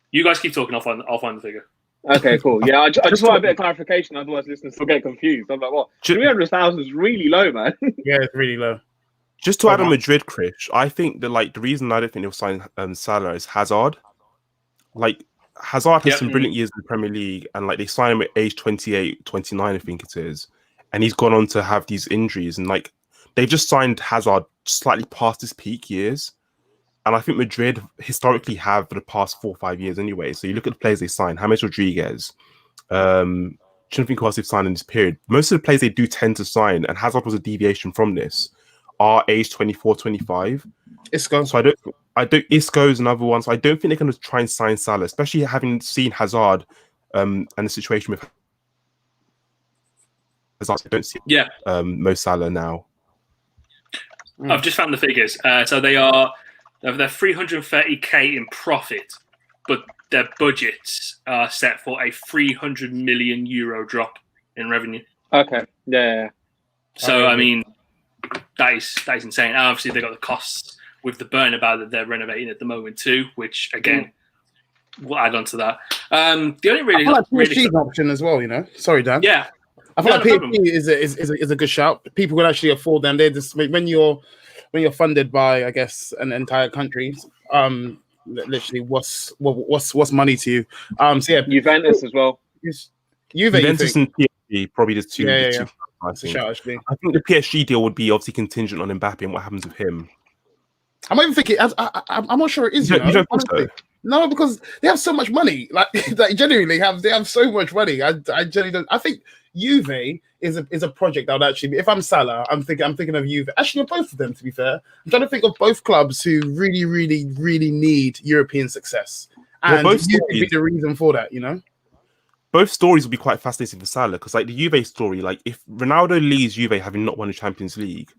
[SPEAKER 1] You guys keep talking. I'll find the figure.
[SPEAKER 5] Okay, cool. Yeah, I just want a bit of clarification. Otherwise, listeners will get confused. I'm like, what? 300,000 is really low, man.
[SPEAKER 3] Yeah, it's really low.
[SPEAKER 2] Just to add on Madrid, Krish, I think that the reason I don't think they'll sign Salah is Hazard. Hazard has some brilliant years in the Premier League, and they signed him at age 28, 29, I think it is, and he's gone on to have these injuries, and they've just signed Hazard slightly past his peak years, and I think Madrid historically have for the past 4 or 5 years anyway. So you look at the players they signed, James Rodriguez, trying to think who else they've signed in this period. Most of the players they do tend to sign, and Hazard was a deviation from this, are age 24, 25.
[SPEAKER 3] Isco. So
[SPEAKER 2] I don't. Isco's another one. So I don't think they're going to try and sign Salah, especially having seen Hazard and the situation with Hazard. I don't see Mo Salah now.
[SPEAKER 1] I've just found the figures. So they're 330k in profit, but their budgets are set for a 300 million euro drop in revenue.
[SPEAKER 5] Okay. Yeah.
[SPEAKER 1] So I mean, that is insane. And obviously, they got the costs with the Bernabeu that they're renovating at the moment too, which again we'll add on to that. The only really,
[SPEAKER 3] I feel like PSG's option as well. You know, sorry, Dan.
[SPEAKER 1] Yeah,
[SPEAKER 3] I feel like PSG is a good shout. People can actually afford them. They just when you're funded by, I guess, an entire country. Literally, what's money to you? So yeah,
[SPEAKER 5] Juventus as well.
[SPEAKER 2] Juventus and PSG probably the two.
[SPEAKER 3] Yeah.
[SPEAKER 2] I think the PSG deal would be obviously contingent on Mbappe and what happens with him.
[SPEAKER 3] I'm not even thinking. I'm not sure it is.
[SPEAKER 2] You don't think so?
[SPEAKER 3] No, because they have so much money. Like genuinely they have so much money. I genuinely don't. I think Juve is a project that would actually. If I'm Salah, I'm thinking of Juve. Actually, both of them. To be fair, I'm trying to think of both clubs who really, really, really need European success, and
[SPEAKER 2] both
[SPEAKER 3] you could be the reason for that. You know.
[SPEAKER 2] Both stories will be quite fascinating for Salah because, like the Juve story, like if Ronaldo leaves Juve having not won the Champions League,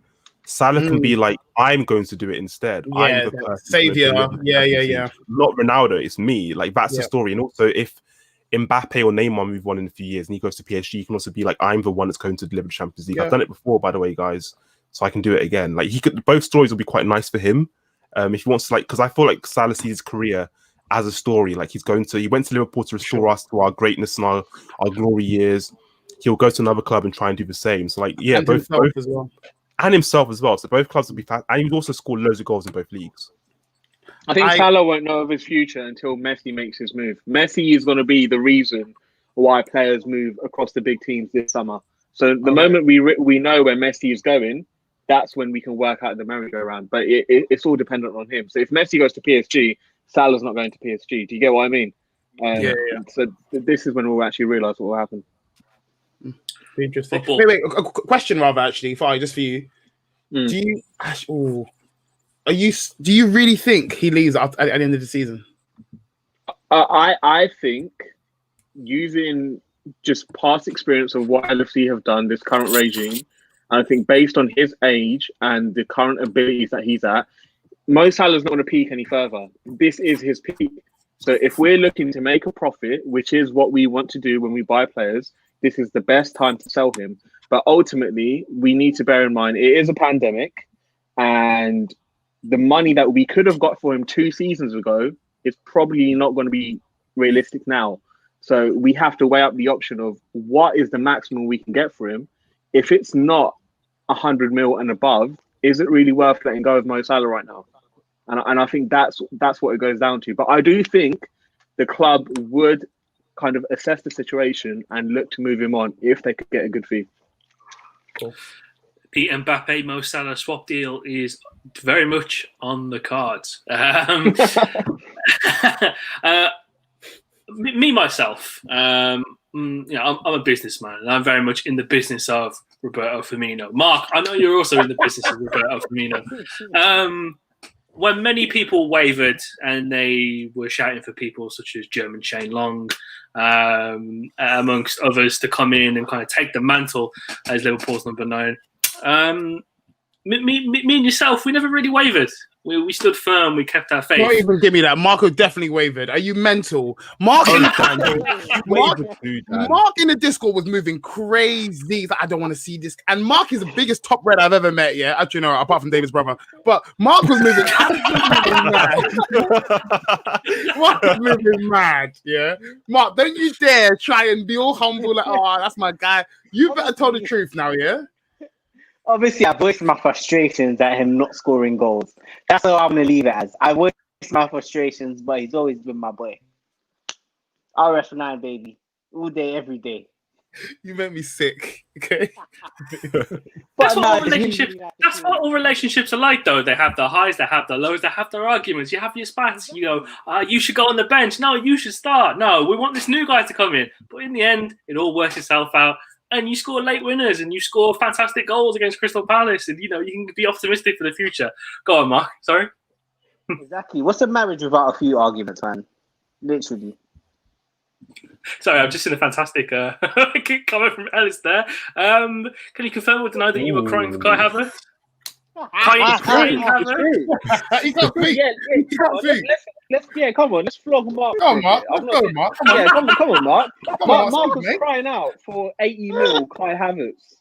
[SPEAKER 2] Salah can be like, I'm going to do it instead.
[SPEAKER 3] Yeah,
[SPEAKER 2] I'm the person
[SPEAKER 3] savior. Yeah.
[SPEAKER 2] Not Ronaldo, it's me. Like that's the story. And also, if Mbappe or Neymar move on in a few years and he goes to PSG, he can also be like, I'm the one that's going to deliver the Champions League. I've done it before, by the way, guys, so I can do it again. Like both stories will be quite nice for him. If he wants to, like, because I feel like Salah sees his career as a story. Like he went to Liverpool to restore us to our greatness and our glory years. He'll go to another club and try and do the same. So like, yeah,
[SPEAKER 3] and
[SPEAKER 2] both
[SPEAKER 3] as well.
[SPEAKER 2] And himself as well. So both clubs will be fast. And he's also scored loads of goals in both leagues.
[SPEAKER 5] I think Salah won't know of his future until Messi makes his move. Messi is going to be the reason why players move across the big teams this summer. So the moment we know where Messi is going, that's when we can work out the merry-go-round. But it's all dependent on him. So if Messi goes to PSG, Salah's not going to PSG. Do you get what I mean? So this is when we'll actually realise what will happen.
[SPEAKER 3] Interesting. Wait. A question, rather, actually, Fahi, just for you. Do you really think he leaves at the end of the season?
[SPEAKER 5] I think using just past experience of what LFC have done, this current regime, and I think based on his age and the current abilities that he's at, Mo Salah's not going to peak any further. This is his peak. So if we're looking to make a profit, which is what we want to do when we buy players, this is the best time to sell him. But ultimately, we need to bear in mind, it is a pandemic, and the money that we could have got for him 2 seasons ago is probably not going to be realistic now. So we have to weigh up the option of what is the maximum we can get for him. If it's not 100 mil and above, is it really worth letting go of Mo Salah right now? And I think that's what it goes down to. But I do think the club would kind of assess the situation and look to move him on if they could get a good fee.
[SPEAKER 1] Cool. The Mbappe Mo Salah swap deal is very much on the cards. Me myself, I'm a businessman, and I'm very much in the business of Roberto Firmino. Mark, I know you're also in the business of Roberto Firmino. When many people wavered and they were shouting for people such as German Shane Long, amongst others, to come in and kind of take the mantle as Liverpool's number 9. Me and yourself, we never really wavered. We stood firm. We kept our faith.
[SPEAKER 3] Don't even give me that. Marco definitely wavered. Are you mental? Mark in the Discord was moving crazy. He's like, I don't want to see this. And Mark is the biggest top red I've ever met. Yeah, actually, no, apart from David's brother. But Mark was moving mad. Mark was moving mad. Yeah, Mark, don't you dare try and be all humble. Like, oh, that's my guy. You better tell the truth now. Yeah.
[SPEAKER 6] Obviously, I voiced my frustrations at him not scoring goals. That's all I'm going to leave it as. I voiced my frustrations, but he's always been my boy. RF9, baby. All day, every day.
[SPEAKER 3] You make me sick, okay?
[SPEAKER 1] That's what all relationships are like, though. They have the highs, they have the lows, they have their arguments. You have your spats. You go, you should go on the bench. No, you should start. No, we want this new guy to come in. But in the end, it all works itself out. And you score late winners, and you score fantastic goals against Crystal Palace, and you can be optimistic for the future. Go on, Mark. Sorry.
[SPEAKER 6] Exactly. What's a marriage without a few arguments, man? Literally.
[SPEAKER 1] Sorry, I'm just in a fantastic comment from Ellis there. Can you confirm or deny that you were crying for Kai Havertz? Kai Havertz?
[SPEAKER 3] He can't speak.
[SPEAKER 5] Come on, let's flog Mark.
[SPEAKER 3] Come on, Mark. Come
[SPEAKER 5] on, Mark. Mark was crying out for 80 mil Kai Havertz.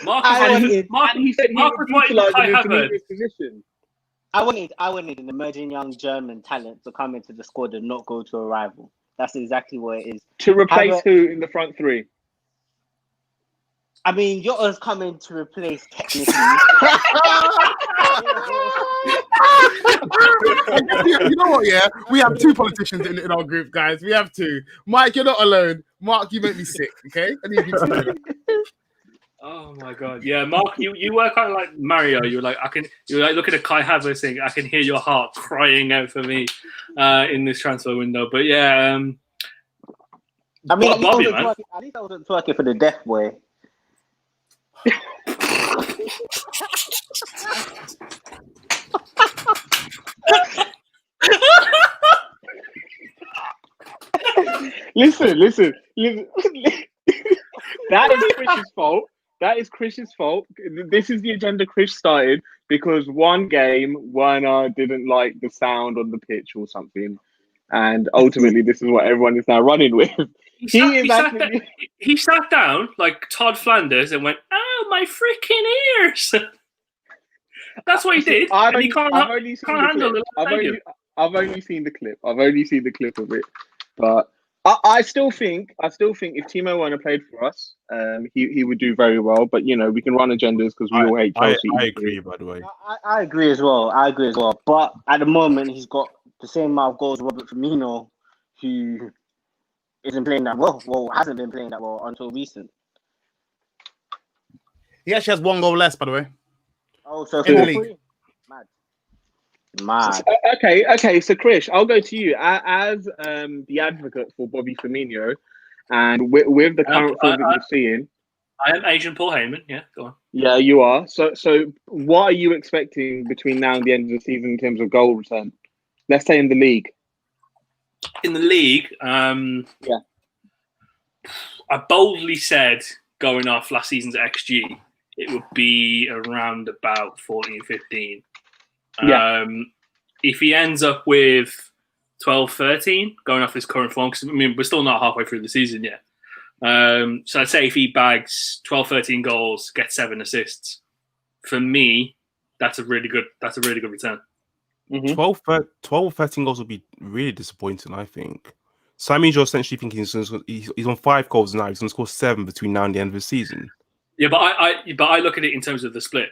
[SPEAKER 1] Mark was utilising Kai Havertz.
[SPEAKER 6] I wanted an emerging young German talent to come into the squad and not go to a rival. That's exactly what it is.
[SPEAKER 5] To replace who in the front three?
[SPEAKER 6] I mean, Yotta's coming to replace technically.
[SPEAKER 3] You know what, yeah? We have 2 politicians in our group, guys. We have 2. Mike, you're not alone. Mark, you make me sick, okay? I need you to know that.
[SPEAKER 1] Oh my god, yeah, Mark, you were kind of like Mario. You were like, you were like looking at Kai Havertz saying, "I can hear your heart crying out for me," in this transfer window. But yeah,
[SPEAKER 6] I mean,
[SPEAKER 1] Bobby,
[SPEAKER 6] at least I wasn't twerking for the deaf boy.
[SPEAKER 5] Listen. That is Krish's fault. That is Krish's fault. This is the agenda Krish started because one game Werner didn't like the sound on the pitch or something, and ultimately this is what everyone is now running with.
[SPEAKER 1] He sat down like Todd Flanders and went, "Oh, my freaking ears!" That's what he did.
[SPEAKER 5] I've only seen the clip. I've only seen the clip of it, but I still think if Timo Werner played for us, he would do very well. But you know, we can run agendas because we all hate Chelsea.
[SPEAKER 2] I agree, by the way.
[SPEAKER 6] I agree as well. But at the moment, he's got the same amount of goals as Robert Firmino, who isn't playing that well. Well, hasn't been playing that well until recent.
[SPEAKER 3] He actually has 1 goal less, by the way.
[SPEAKER 6] Oh, so
[SPEAKER 3] in the league.
[SPEAKER 6] Mad.
[SPEAKER 5] Okay. So, Krish, I'll go to you as the advocate for Bobby Firmino, and with the current form that you're seeing.
[SPEAKER 1] I am Asian Paul Heyman. Yeah, go on.
[SPEAKER 5] Yeah, you are. So, what are you expecting between now and the end of the season in terms of goal return? Let's say in the league.
[SPEAKER 1] In the league,
[SPEAKER 5] yeah.
[SPEAKER 1] I boldly said going off last season's XG, it would be around about 14-15.
[SPEAKER 5] Yeah.
[SPEAKER 1] If he ends up with 12-13, going off his current form, because I mean we're still not halfway through the season yet. So I'd say if he bags 12-13 goals, gets 7 assists, for me, that's a really good return.
[SPEAKER 2] Mm-hmm. 12 or 13 goals would be really disappointing, I think. So that means you're essentially thinking he's on 5 goals now. He's going to score 7 between now and the end of the season.
[SPEAKER 1] Yeah, but I look at it in terms of the split.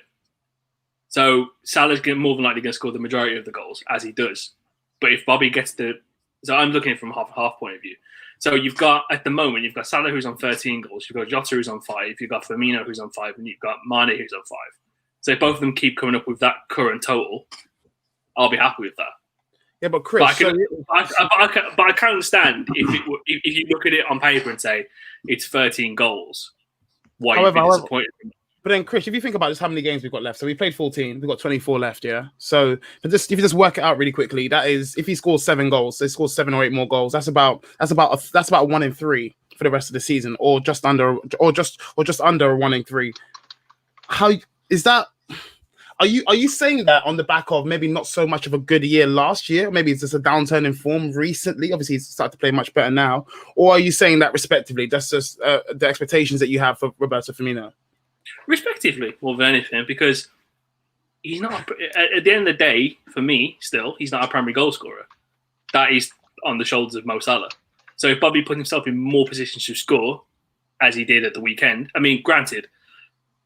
[SPEAKER 1] So Salah's more than likely going to score the majority of the goals, as he does. But if Bobby gets so I'm looking at it from a half point of view. So at the moment, you've got Salah who's on 13 goals, you've got Jota who's on 5, you've got Firmino who's on 5, and you've got Mane who's on 5. So if both of them keep coming up with that current total, I'll be happy with that.
[SPEAKER 3] Yeah, but Chris,
[SPEAKER 1] I can understand if you look at it on paper and say it's 13 goals, why you'd be disappointed.
[SPEAKER 3] But then, Chris, if you think about just how many games we've got left, so we played 14, we've got 24 left, yeah. So, if you just work it out really quickly, that is, if he scores 7 goals, so he scores 7 or 8 more goals. That's about 1 in 3 for the rest of the season, or just under 1 in 3. How is that? Are you saying that on the back of maybe not so much of a good year last year? Maybe it's just a downturn in form recently. Obviously, he's started to play much better now. Or are you saying that respectively? That's just the expectations that you have for Roberto Firmino?
[SPEAKER 1] Respectively, more than anything, because he's not. At the end of the day, for me, still, he's not a primary goal scorer. That is on the shoulders of Mo Salah. So if Bobby put himself in more positions to score, as he did at the weekend, I mean, granted,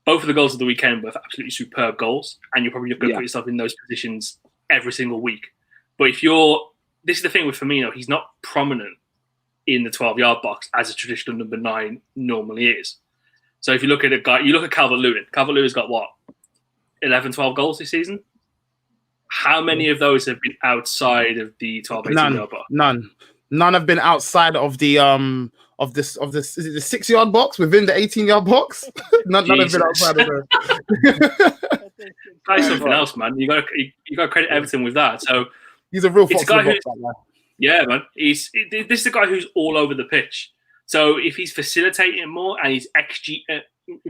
[SPEAKER 1] both of the goals of the weekend were absolutely superb goals, and you're probably going to put yourself in those positions every single week. But this is the thing with Firmino, he's not prominent in the 12-yard box as a traditional number 9 normally is. So if you look at a guy, you look at Calvert-Lewin. Calvert-Lewin's got 11, 12 goals this season? How many of those have been outside of the 12, 18-yard box?
[SPEAKER 3] None have been outside of the of this is it the 6-yard box within the 18-yard box? none have been outside of it.
[SPEAKER 1] That's something else, man. You got to credit Everton with that. So
[SPEAKER 3] he's a real fox in the box, that guy.
[SPEAKER 1] Yeah, man. This is a guy who's all over the pitch. So if he's facilitating more and his XG,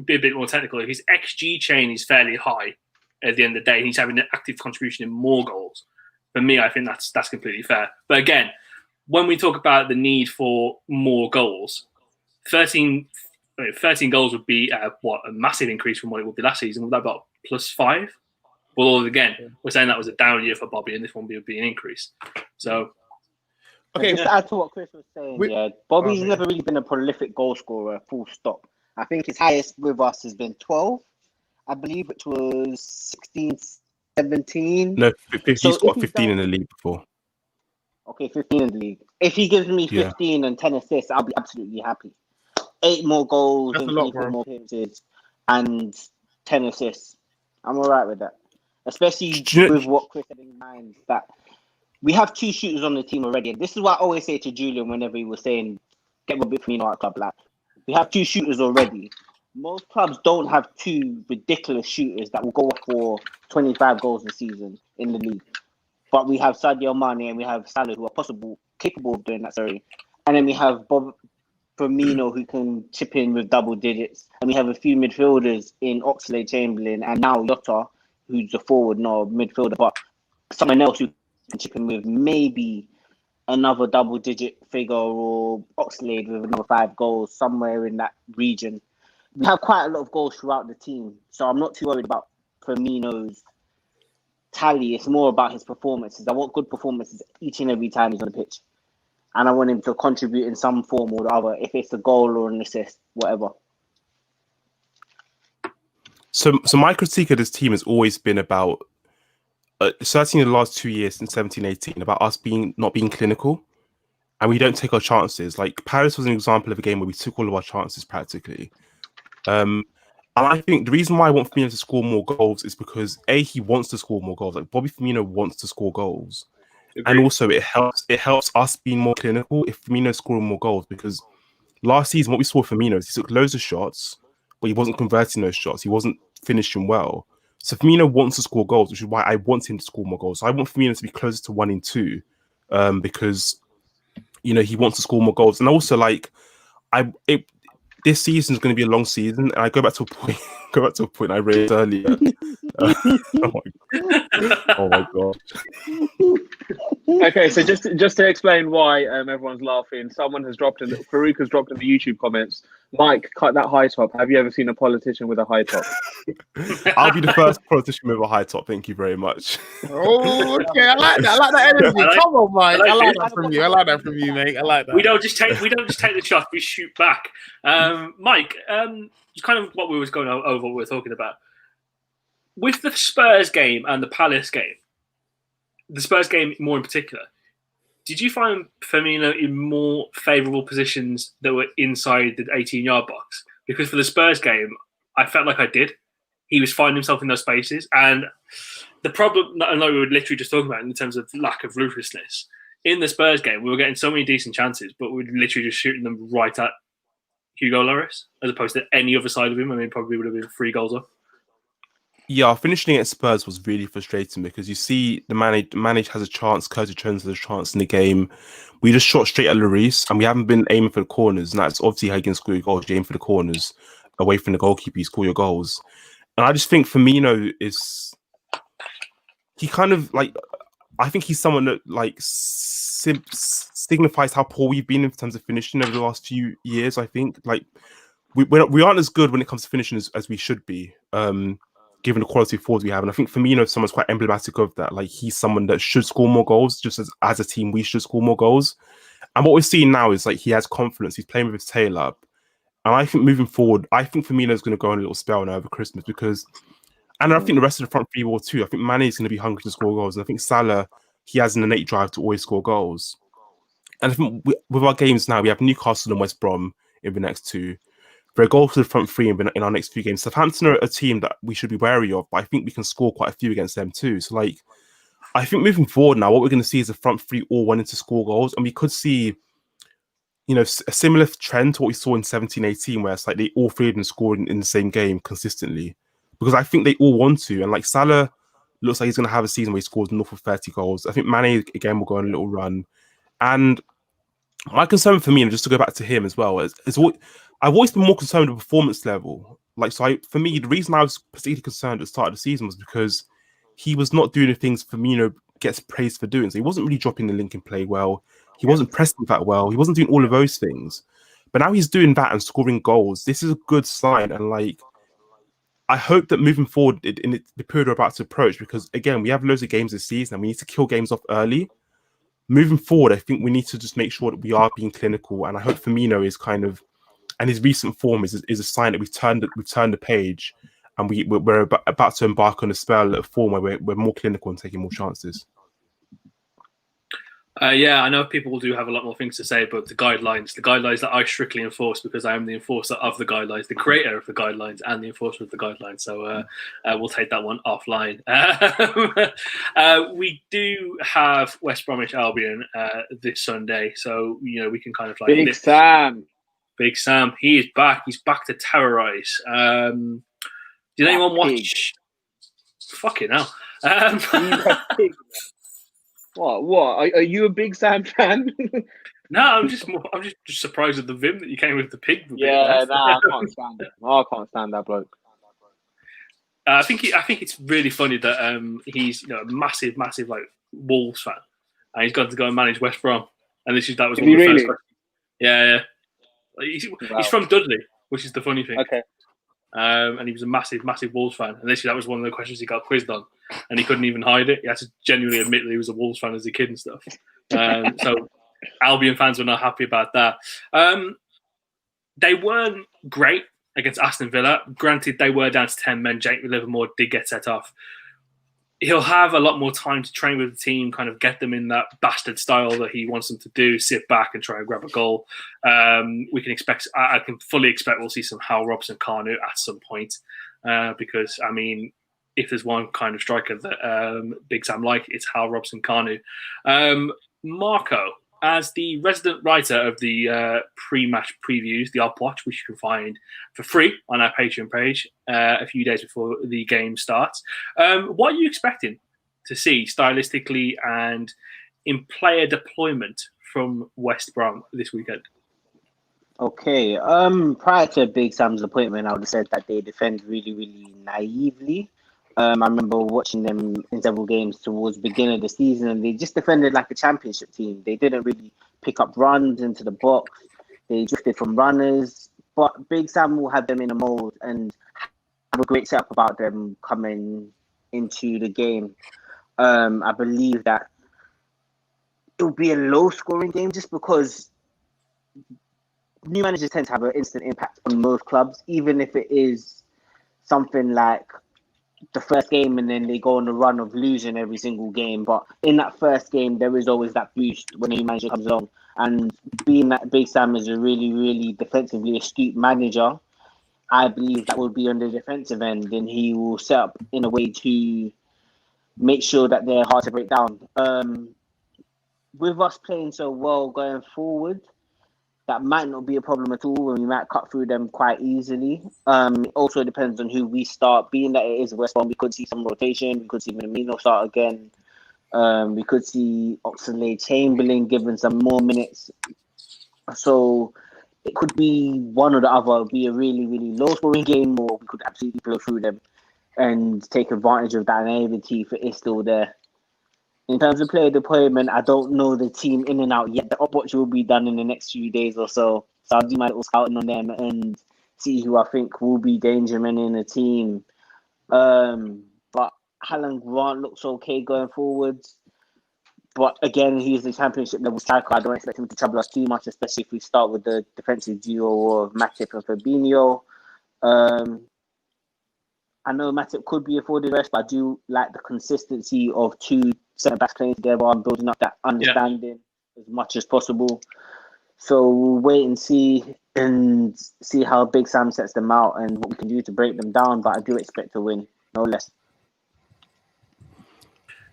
[SPEAKER 1] be a bit more technical, if his XG chain is fairly high at the end of the day, and he's having an active contribution in more goals, for me, I think that's completely fair. But again, when we talk about the need for more goals, 13 goals would be a massive increase from what it would be last season. Would that about +5? Well, again, we're saying that was a down year for Bobby, and this one would be an increase. So,
[SPEAKER 6] okay, just to add to what Chris was saying, Bobby's never really been a prolific goal scorer, full stop. I think his highest with us has been 12, I believe, which was 16, 17.
[SPEAKER 2] No, he's got 15 in the league before.
[SPEAKER 6] Okay, 15 in the league. If he gives me 15 and 10 assists, I'll be absolutely happy. 8 more goals,
[SPEAKER 3] that's a lot, bro.
[SPEAKER 6] More appearances. and 10 assists. I'm all right with that. Especially with what Chris had in mind, that we have 2 shooters on the team already. This is what I always say to Julian whenever he was saying, get Robbie Firmino at club. Like, we have 2 shooters already. Most clubs don't have 2 ridiculous shooters that will go up for 25 goals a season in the league. But we have Sadio Mane and we have Salah who are capable of doing that, sorry. And then we have Firmino who can chip in with double digits. And we have a few midfielders in Oxlade-Chamberlain and now Jota, who's a forward, not a midfielder, but someone else who can chip in with maybe another double-digit figure, or Oxlade with another 5 goals, somewhere in that region. We have quite a lot of goals throughout the team, so I'm not too worried about Firmino's tally. It's more about his performances. I want good performances each and every time he's on the pitch. And I want him to contribute in some form or the other, if it's a goal or an assist, whatever.
[SPEAKER 2] So my critique of this team has always been about, certainly in the last 2 years, since 17-18, about us not being clinical, and we don't take our chances. Like, Paris was an example of a game where we took all of our chances practically. And I think the reason why I want Firmino to score more goals is because he wants to score more goals. Like, Bobby Firmino wants to score goals.
[SPEAKER 1] Agreed.
[SPEAKER 2] And also it helps us being more clinical if Firmino's scoring more goals, because last season what we saw with Firmino is he took loads of shots, but he wasn't converting those shots. He wasn't finishing well. So Firmino wants to score goals, which is why I want him to score more goals. So I want Firmino to be closer to 1 in 2, because he wants to score more goals. And also, like, this season is going to be a long season, and I go back to a point I raised earlier. Oh my god.
[SPEAKER 5] Okay, so just to explain why everyone's laughing, Farouk has dropped in the YouTube comments, Mike, cut that high top. Have you ever seen a politician with a high top?
[SPEAKER 2] I'll be the first politician with a high top. Thank you very much.
[SPEAKER 3] Oh, okay. I like that energy. Come on, Mike. I like that from you. I like that from you, mate. I like that.
[SPEAKER 1] We don't just take the shot. We shoot back. Mike, it's kind of what we was going over. What we were talking about with the Spurs game and the Palace game. The Spurs game more in particular. Did you find Firmino in more favourable positions that were inside the 18-yard box? Because for the Spurs game, I felt like I did. He was finding himself in those spaces. And the problem, I know we were literally just talking about in terms of lack of ruthlessness, in the Spurs game, we were getting so many decent chances, but we were literally just shooting them right at Hugo Lloris, as opposed to any other side of him. I mean, probably would have been 3 goals off.
[SPEAKER 2] Yeah, finishing against Spurs was really frustrating because you see the Mane has a chance, Curtis Jones has a chance in the game. We just shot straight at Lloris, and we haven't been aiming for the corners, and that's obviously how you can score your goals. You aim for the corners, away from the goalkeeper, you score your goals. And I just think Firmino he kind of, like, I think he's someone that, like, signifies how poor we've been in terms of finishing over the last few years. I think, like, we aren't as good when it comes to finishing as we should be. Given the quality of forwards we have. And I think Firmino is someone's quite emblematic of that. Like, he's someone that should score more goals, just as a team, we should score more goals. And what we're seeing now is, like, he has confidence. He's playing with his tail up. And I think moving forward, I think Firmino is going to go on a little spell now over Christmas and I think the rest of the front three will too. I think Mane is going to be hungry to score goals. And I think Salah, he has an innate drive to always score goals. And I think with our games now, we have Newcastle and West Brom in the next 2. For a goal to the front 3 in our next few games. Southampton are a team that we should be wary of, but I think we can score quite a few against them too. So, like, I think moving forward now, what we're going to see is a front 3 all wanting to score goals, and we could see, a similar trend to what we saw in 17-18, where it's like they all 3 of them scored in the same game consistently, because I think they all want to. And like, Salah looks like he's going to have a season where he scores north of 30 goals. I think Mane again will go on a little run, and my concern for me, just to go back to him as well, is I've always been more concerned with the performance level. Like, for me, the reason I was particularly concerned at the start of the season was because he was not doing the things Firmino gets praised for doing. So he wasn't really dropping the link and play well. He wasn't pressing that well. He wasn't doing all of those things. But now he's doing that and scoring goals. This is a good sign. And, like, I hope that moving forward in the period we're about to approach, because, again, we have loads of games this season and we need to kill games off early. Moving forward, I think we need to just make sure that we are being clinical. And I hope Firmino is kind of, and his recent form is a sign that we've turned the page, and we're about to embark on a spell of form where we're more clinical and taking more chances.
[SPEAKER 1] Yeah, I know people do have a lot more things to say, but the guidelines that I strictly enforce because I am the enforcer of the guidelines, the creator of the guidelines, and the enforcer of the guidelines. So we'll take that one offline. We do have West Bromwich Albion this Sunday, so we can kind of like
[SPEAKER 5] Big Sam.
[SPEAKER 1] Big Sam, he is back. He's back to terrorize. Did anyone watch? Fucking hell.
[SPEAKER 5] What? Are you a Big Sam fan?
[SPEAKER 1] No, I'm just surprised at the vim that you came with the pig.
[SPEAKER 5] Yeah, I can't stand it. I can't stand that bloke.
[SPEAKER 1] I think it's really funny that he's a massive like Wolves fan, and he's got to go and manage West Brom, and that was one of the first questions. Yeah. He's from Dudley, which is the funny thing.
[SPEAKER 5] Okay.
[SPEAKER 1] And he was a massive Wolves fan, and that was one of the questions he got quizzed on, and he couldn't even hide it. He had to genuinely admit that he was a Wolves fan as a kid and stuff. So Albion fans were not happy about that. They weren't great against Aston Villa. Granted, they were down to 10 men. Jake Livermore did get set off. He'll have a lot more time to train with the team, kind of get them in that bastard style that he wants them to do, sit back and try and grab a goal. We can expect, I can fully expect we'll see some Hal Robson-Kanu at some point because, I mean, if there's one kind of striker that Big Sam it's Hal Robson-Kanu. Marco, as the resident writer of the pre-match previews, the Op Watch, which you can find for free on our Patreon page a few days before the game starts. What are you expecting to see stylistically and in player deployment from West Brom this weekend?
[SPEAKER 6] Okay. Prior to Big Sam's appointment, I would have said that they defend really, really naively. I remember watching them in several games towards the beginning of the season, and they just defended like a championship team. They didn't really pick up runs into the box. They drifted from runners. But Big Sam will have them in a mold and have a great setup about them coming into the game. I believe that it will be a low-scoring game just because new managers tend to have an instant impact on most clubs, even if it is something like the first game and then they go on a run of losing every single game. But in that first game, there is always that boost when a new manager comes along. And being that Big Sam is a really, really defensively astute manager, I believe that will be on the defensive end, and he will set up in a way to make sure that they're hard to break down. With us playing so well going forward, that might not be a problem at all, and we might cut through them quite easily. It also depends on who we start. Being that it is West Brom, we could see some rotation. We could see Firmino start again. We could see Oxlade-Chamberlain given some more minutes. So it could be one or the other. It would be a really, really low-scoring game, or we could absolutely blow through them and take advantage of that naivety if it is still there. In terms of player deployment, I don't know the team in and out yet. The Op Watch will be done in the next few days or so. So I'll do my little scouting on them and see who I think will be danger men in the team. But Alan Grant looks okay going forwards. But again, he's the championship level striker. I don't expect him to trouble us too much, especially if we start with the defensive duo of Matip and Fabinho. I know Matip could be afforded rest, but I do like the consistency of two centre-backs playing together and building up that understanding as much as possible. So we'll wait and see how Big Sam sets them out and what we can do to break them down. But I do expect to win, no less.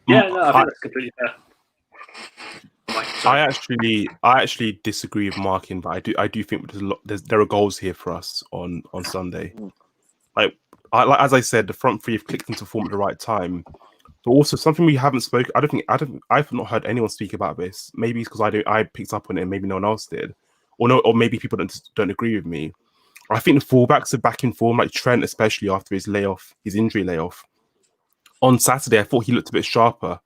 [SPEAKER 1] Yeah, no, I think that's completely fair.
[SPEAKER 2] I actually disagree with Markin, but I do think there are goals here for us on Sunday. Like as I said, the front three have clicked into form at the right time. But also something we haven't spoken. I've not heard anyone speak about this. Maybe it's because I picked up on it, and maybe no one else did, or maybe people don't agree with me. I think the fullbacks are back in form, like Trent, especially after his injury layoff. On Saturday, I thought he looked a bit sharper.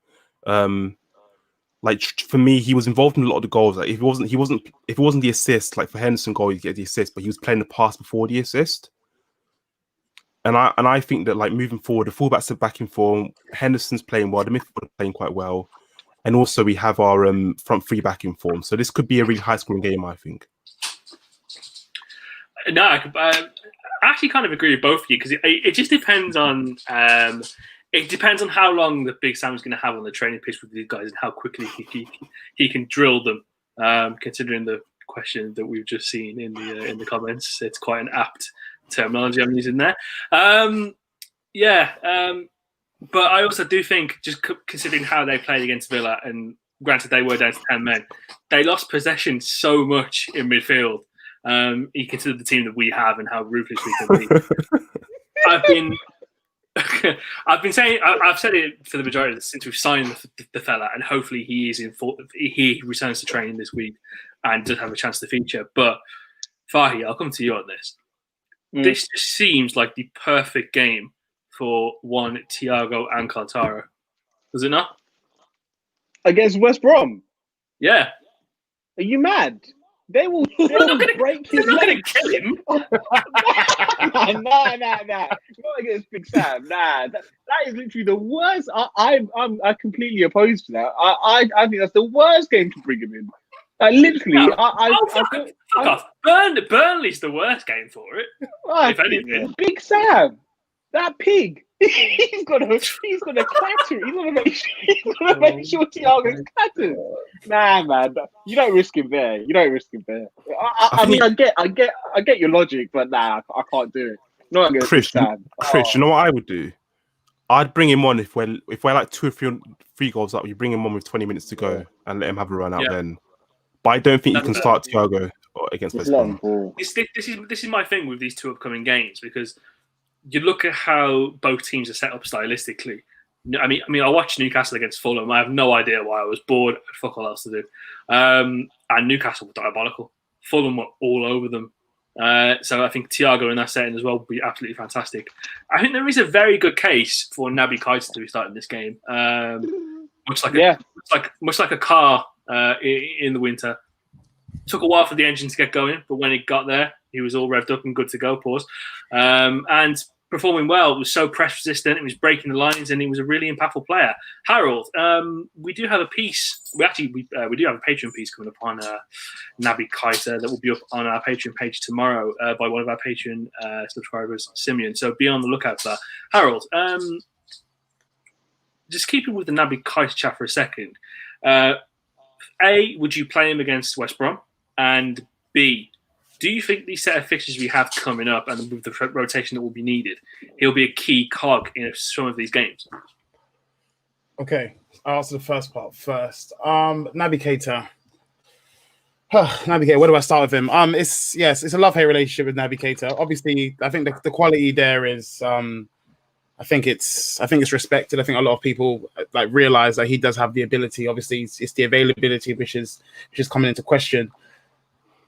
[SPEAKER 2] Like for me, he was involved in a lot of the goals. Like if it wasn't the assist, like for Henderson goal, he'd get the assist, but he was playing the pass before the assist. And I think that like moving forward, the fullbacks are back in form. Henderson's playing well. The midfield are playing quite well, and also we have our front three back in form. So this could be a really high-scoring game, I think.
[SPEAKER 1] No, I actually kind of agree with both of you because it just depends on It depends on how long the Big Sam's going to have on the training pitch with these guys and how quickly he can drill them. Considering the question that we've just seen in the comments, it's quite an apt terminology I'm using there. But I also do think, just considering how they played against Villa, and granted they were down to 10 men, they lost possession so much in midfield. You consider the team that we have and how ruthless we can be. I've said it for the majority of this since we've signed the fella, and hopefully he returns to training this week and does have a chance to feature. But Fahi, I'll come to you on this. This just seems like the perfect game for one Thiago and Cantara. Does it not?
[SPEAKER 5] Against West Brom?
[SPEAKER 1] Yeah.
[SPEAKER 5] Are you mad? They will break his leg.
[SPEAKER 1] Kill him.
[SPEAKER 5] Nah. Not against Big Sam. Nah, that is literally the worst. I'm completely opposed to that. I think that's the worst game to bring him in. Literally,
[SPEAKER 1] fuck off. Burnley's the worst game for it. If anything,
[SPEAKER 5] Big Sam, that pig. He's gonna clatter. He's gonna make sure Thiago's clattered. Nah, man, you don't risk him there. I mean, I get your logic, but nah, I can't do it. Not against
[SPEAKER 2] Krish,
[SPEAKER 5] Sam.
[SPEAKER 2] You know what I would do? I'd bring him on if we're like 2 or 3 goals up. You bring him on with 20 minutes to go and let him have a run out then. But I don't think you can start Thiago against West Brom.
[SPEAKER 1] This is my thing with these 2 upcoming games, because you look at how both teams are set up stylistically. I mean, I watched Newcastle against Fulham. I have no idea why. I was bored. Fuck all else to do. And Newcastle were diabolical. Fulham were all over them. So I think Thiago in that setting as well would be absolutely fantastic. I think there is a very good case for Naby Keita to be starting this game. Much like a car in the winter. Took a while for the engine to get going, but when it got there, he was all revved up and good to go. And performing well. Was so press resistant. He was breaking the lines, and he was a really impactful player. Harold, we do have a piece. We do have a Patreon piece coming up on Naby Keita that will be up on our Patreon page tomorrow by one of our Patreon subscribers, Simeon. So be on the lookout for that. Harold, just keeping with the Naby Keita chat for a second. A, would you play him against West Brom? And B, do you think these set of fixtures we have coming up and with the rotation that will be needed, he'll be a key cog in some of these games?
[SPEAKER 3] Okay, I'll answer the first part first. Naby Keita. Naby Keita, where do I start with him? It's a love-hate relationship with Naby Keita. Obviously, I think the quality there is I think it's respected. I think a lot of people realize that he does have the ability. Obviously, it's the availability which is coming into question.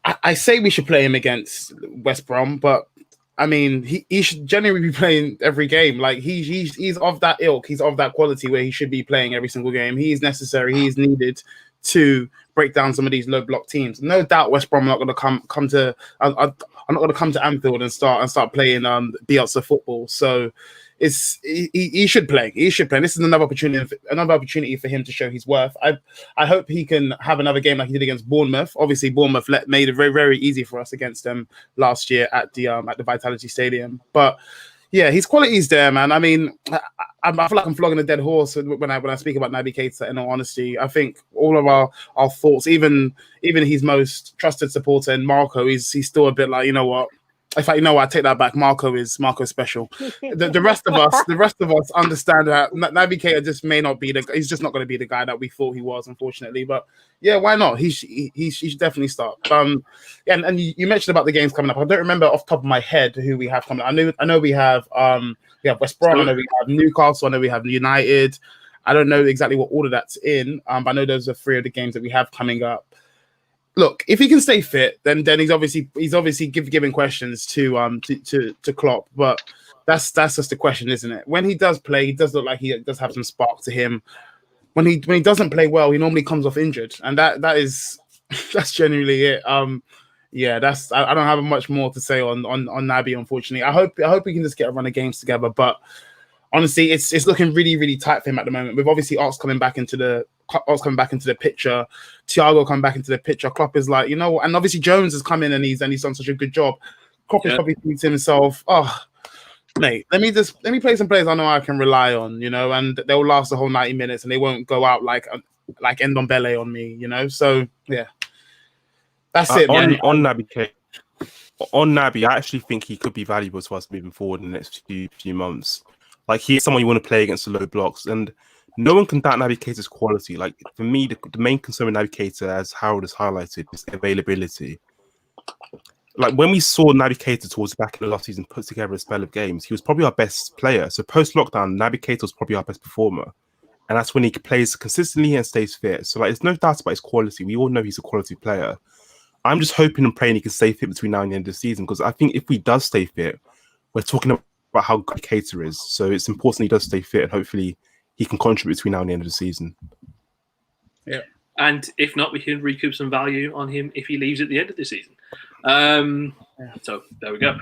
[SPEAKER 3] I say we should play him against West Brom, but I mean he should generally be playing every game. Like he's of that ilk, he's of that quality where he should be playing every single game. He is necessary, he is needed to break down some of these low block teams. No doubt West Brom are not going to come to I'm not going to come to Anfield and start playing Bielsa football. So he should play. He should play. This is another opportunity for him to show his worth. I hope he can have another game like he did against Bournemouth. Obviously, Bournemouth made it very, very easy for us against them last year at the Vitality Stadium. But yeah, his quality is there, man. I mean, I feel like I'm flogging a dead horse when I speak about Naby Keita. In all honesty, I think all of our thoughts, even his most trusted supporter, and Marco, he's still a bit like, you know what. In fact, you know what? I take that back. Marco special. The rest of us understand that Naby Keita just may not be he's just not going to be the guy that we thought he was, unfortunately. But yeah, why not? He should definitely start. And you mentioned about the games coming up. I don't remember off the top of my head who we have coming up. I know we have West Brom. I know we have Newcastle. I know we have United. I don't know exactly what order that's in. But I know those are 3 of the games that we have coming up. Look, if he can stay fit, then he's obviously giving questions to Klopp, but that's just the question, isn't it? When he does play, he does look like he does have some spark to him. When he doesn't play well, he normally comes off injured, and that's genuinely it. I don't have much more to say on Naby, unfortunately. I hope we can just get a run of games together, but honestly, it's looking really, really tight for him at the moment. With obviously Ox coming back into the picture, Thiago coming back into the picture. Klopp is like, and obviously Jones has come in and he's done such a good job. Klopp is probably thinking to himself, mate, let me play some players I know I can rely on, and they'll last the whole 90 minutes and they won't go out like Ndombele on me, So yeah, that's it.
[SPEAKER 2] On
[SPEAKER 3] Man.
[SPEAKER 2] on Naby, I actually think he could be valuable to us moving forward in the next few months. Like he's someone you want to play against the low blocks, and no one can doubt Naby Keita's quality. Like for me, the main concern with Naby Keita, as Harold has highlighted, is availability. Like when we saw Naby Keita towards the back of the last season put together a spell of games, he was probably our best player. So post lockdown, Naby Keita was probably our best performer, and that's when he plays consistently and stays fit. So like, there's no doubt about his quality. We all know he's a quality player. I'm just hoping and praying he can stay fit between now and the end of the season, because I think if he does stay fit, we're talking about how good Keita is. So it's important he does stay fit, and hopefully he can contribute between now and the end of the season.
[SPEAKER 1] Yeah, and if not, we can recoup some value on him if he leaves at the end of the season. So there we go.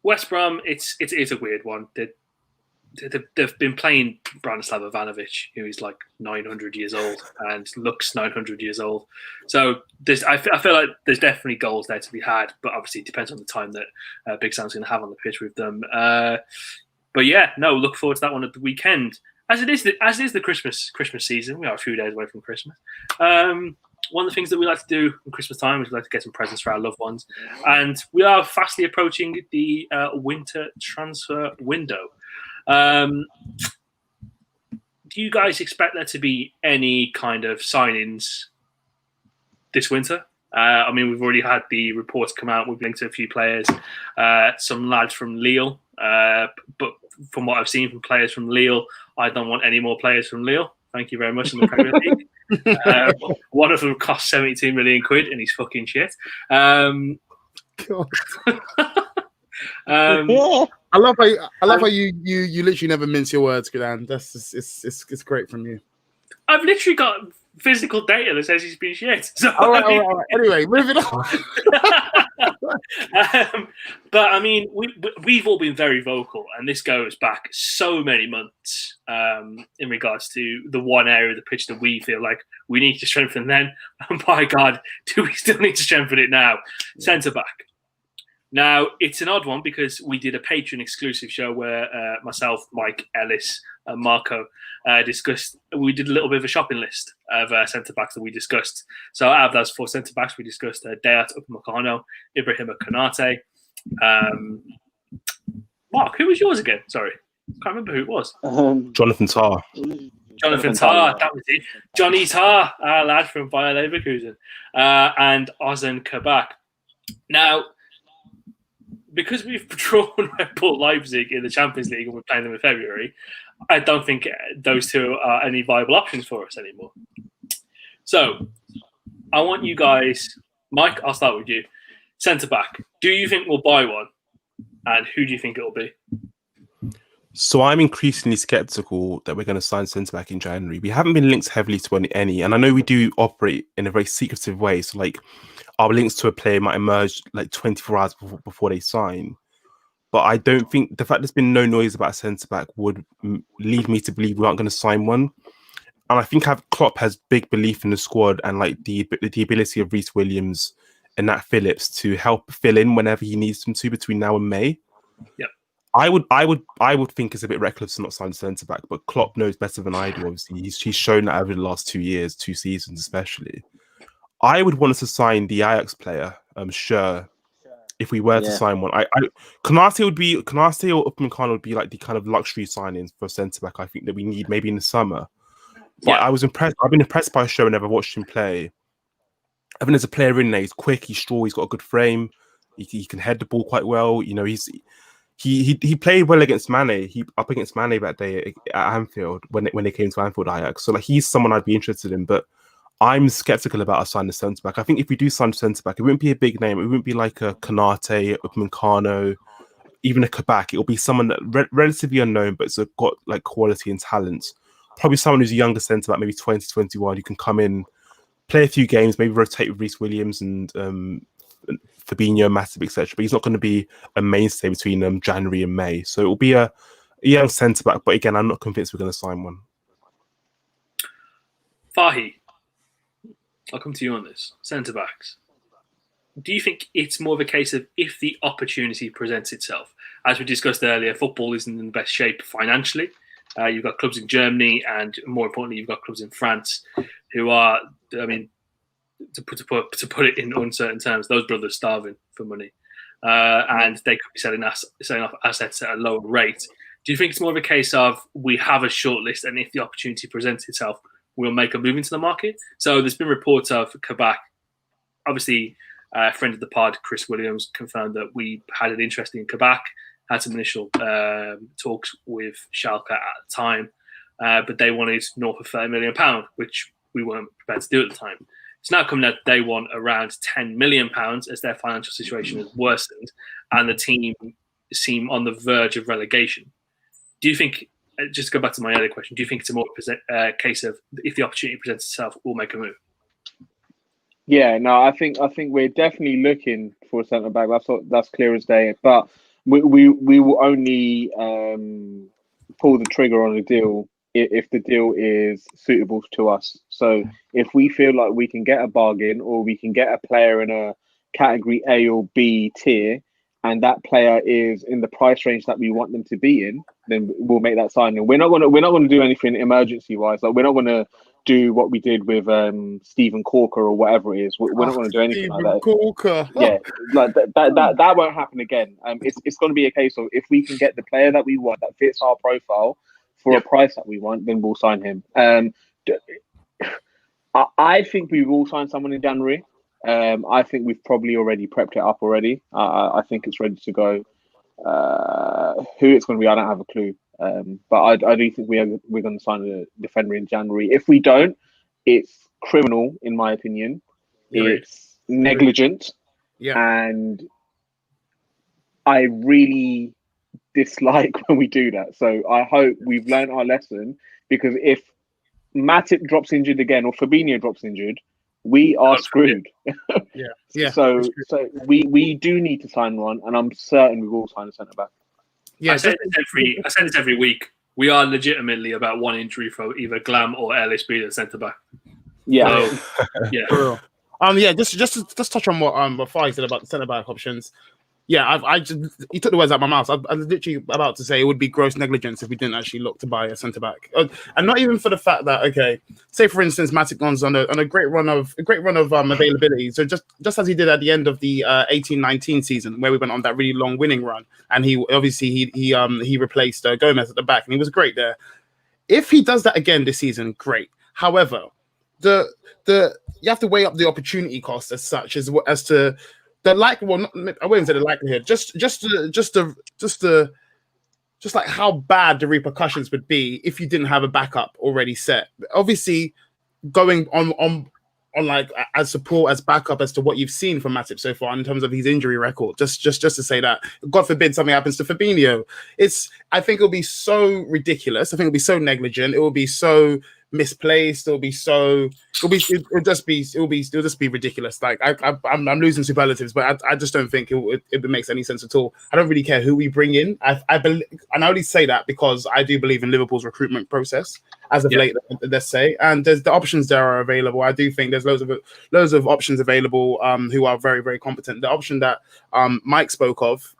[SPEAKER 1] West Brom. It's a weird one. They've been playing Branislav Ivanovic, who is like 900 years old and looks 900 years old. So I feel like there's definitely goals there to be had, but obviously it depends on the time that Big Sam's going to have on the pitch with them. But yeah, no, look forward to that one at the weekend. As it is the Christmas season. We are a few days away from Christmas. One of the things that we like to do in Christmas time is we like to get some presents for our loved ones, and we are fastly approaching the winter transfer window. Do you guys expect there to be any kind of signings this winter? I mean, we've already had the reports come out. We've linked to a few players, some lads from Lille. But from what I've seen from players from Lille, I don't want any more players from Lille. Thank you very much in the Premier League. One of them cost 72 million quid and he's fucking shit.
[SPEAKER 3] I love how you literally never mince your words, Gudan. That's just, it's great from you.
[SPEAKER 1] I've literally got physical data that says he's been shit. So,
[SPEAKER 3] all right. Anyway, moving on.
[SPEAKER 1] But I mean, we've all been very vocal, and this goes back so many months in regards to the one area of the pitch that we feel like we need to strengthen then. And by God, do we still need to strengthen it now? Centre back. Now, it's an odd one because we did a Patreon exclusive show where myself, Mike, Ellis, and Marco discussed. We did a little bit of a shopping list of centre-backs that we discussed. So out of those 4 centre-backs, we discussed Droughts, Upamecano, Ibrahima Konate. Mark, who was yours again? Sorry. I can't remember who it was.
[SPEAKER 2] Jonathan Tah.
[SPEAKER 1] Jonathan Tah, that was it. Johnny Tah, our lad from Bayer Leverkusen. And Ozan Kabak. Now, because we've drawn Red Bull Leipzig in the Champions League and we're playing them in February, I don't think those two are any viable options for us anymore. So, I want you guys, Mike, I'll start with you. Centre-back, do you think we'll buy one? And who do you think it'll be?
[SPEAKER 2] So I'm increasingly skeptical that we're going to sign centre-back in January. We haven't been linked heavily to any, and I know we do operate in a very secretive way. So, like, our links to a player might emerge like 24 hours before they sign. But I don't think the fact there's been no noise about a centre-back would lead me to believe we aren't going to sign one. And I think Klopp has big belief in the squad and like the ability of Reece Williams and Nat Phillips to help fill in whenever he needs them to between now and May.
[SPEAKER 1] Yep.
[SPEAKER 2] I would think it's a bit reckless to not sign centre-back, but Klopp knows better than I do. Obviously, he's shown that over the last 2 years, 2 seasons especially. I would want us to sign the Ajax player, Schur, if we were to sign one. Konate or Upamecano would be like the kind of luxury signings for centre back I think that we need maybe in the summer. But I was impressed. I've been impressed by Schur whenever I've watched him play. I think there's a player in there. He's quick. He's strong. He's got a good frame. He can head the ball quite well. You know, he played well against Mane. He up against Mane that day at Anfield when they came to Anfield Ajax. So like he's someone I'd be interested in, but I'm skeptical about us signing a centre back. I think if we do sign a centre back, it wouldn't be a big name. It wouldn't be like a Konate, Upamecano, even a Kabak. It'll be someone that relatively unknown, but it's got like quality and talent. Probably someone who's a younger centre back, maybe 20, 21, who can come in, play a few games, maybe rotate with Reece Williams and Fabinho, Matip, etc. But he's not going to be a mainstay between January and May. So it will be a young centre back. But again, I'm not convinced we're going to sign one.
[SPEAKER 1] Fahi, I'll come to you on this. Centre backs. do you think it's more of a case of if the opportunity presents itself? As we discussed earlier, football isn't in the best shape financially. You've got clubs in Germany, and more importantly, you've got clubs in France who are, I mean, to put it in uncertain terms, those brothers starving for money, and they could be selling off assets at a lower rate. Do you think it's more of a case of we have a shortlist, and if the opportunity presents itself, we'll make a move into the market? So there's been reports of Kabak. Obviously, a friend of the pod, Chris Williams, confirmed that we had an interest in Kabak, had some initial talks with Schalke at the time, but they wanted north of £30 million, which we weren't prepared to do at the time. It's now coming out they want around £10 million as their financial situation has worsened and the team seem on the verge of relegation. Do you think, just to go back to my earlier question, do you think it's a more case of if the opportunity presents itself, we'll make a move?
[SPEAKER 5] Yeah, no, I think we're definitely looking for a centre back. That's clear as day. But we will only pull the trigger on a deal if the deal is suitable to us. So if we feel like we can get a bargain or we can get a player in a category A or B tier, and that player is in the price range that we want them to be in, then we'll make that signing. We're not gonna do anything emergency wise. Like we're not gonna do what we did with Stephen Corker or whatever it is. We're not going to do anything
[SPEAKER 3] Stephen
[SPEAKER 5] like that.
[SPEAKER 3] Corker.
[SPEAKER 5] Yeah, like that won't happen again. It's going to be a case of if we can get the player that we want that fits our profile for a price that we want, then we'll sign him. I think we will sign someone in January. I think we've probably already prepped it up already. I think it's ready to go. Who it's going to be, I don't have a clue. But I do think we're going to sign a defender in January. If we don't, it's criminal, in my opinion. It's negligent.
[SPEAKER 3] Yeah.
[SPEAKER 5] And I really dislike when we do that. So I hope we've learned our lesson, because if Matip drops injured again or Fabinho drops injured, we are screwed.
[SPEAKER 3] Yeah.
[SPEAKER 5] So we do need to sign one, and I'm certain we will sign a centre back.
[SPEAKER 1] Yeah, I say this every week. We are legitimately about one injury for either Glam or LSB at centre back.
[SPEAKER 5] Yeah,
[SPEAKER 1] so, yeah.
[SPEAKER 3] Just touch on what Fahi said about the centre back options. Yeah, he took the words out of my mouth. I was literally about to say it would be gross negligence if we didn't actually look to buy a centre back, and not even for the fact that say for instance Matip goes on a great run of availability. So just as he did at the end of the 18-19 season, where we went on that really long winning run, and he replaced Gomez at the back, and he was great there. If he does that again this season, great. However, you have to weigh up the opportunity cost as such as to the I wouldn't say the likelihood, just like how bad the repercussions would be if you didn't have a backup already set. Obviously, going on like as support, as backup, as to what you've seen from Matip so far in terms of his injury record. Just to say that, God forbid something happens to Fabinho. I think it'll be so ridiculous. I think it'll be so negligent. It will be so misplaced. It'll just be ridiculous. Like I'm losing superlatives, but I just don't think it makes any sense at all. I don't really care who we bring in. I believe, and I only say that because I do believe in Liverpool's recruitment process as of late, let's say, and there's the options there are available. I do think there's loads of options available who are very, very competent. The option that Mike spoke of,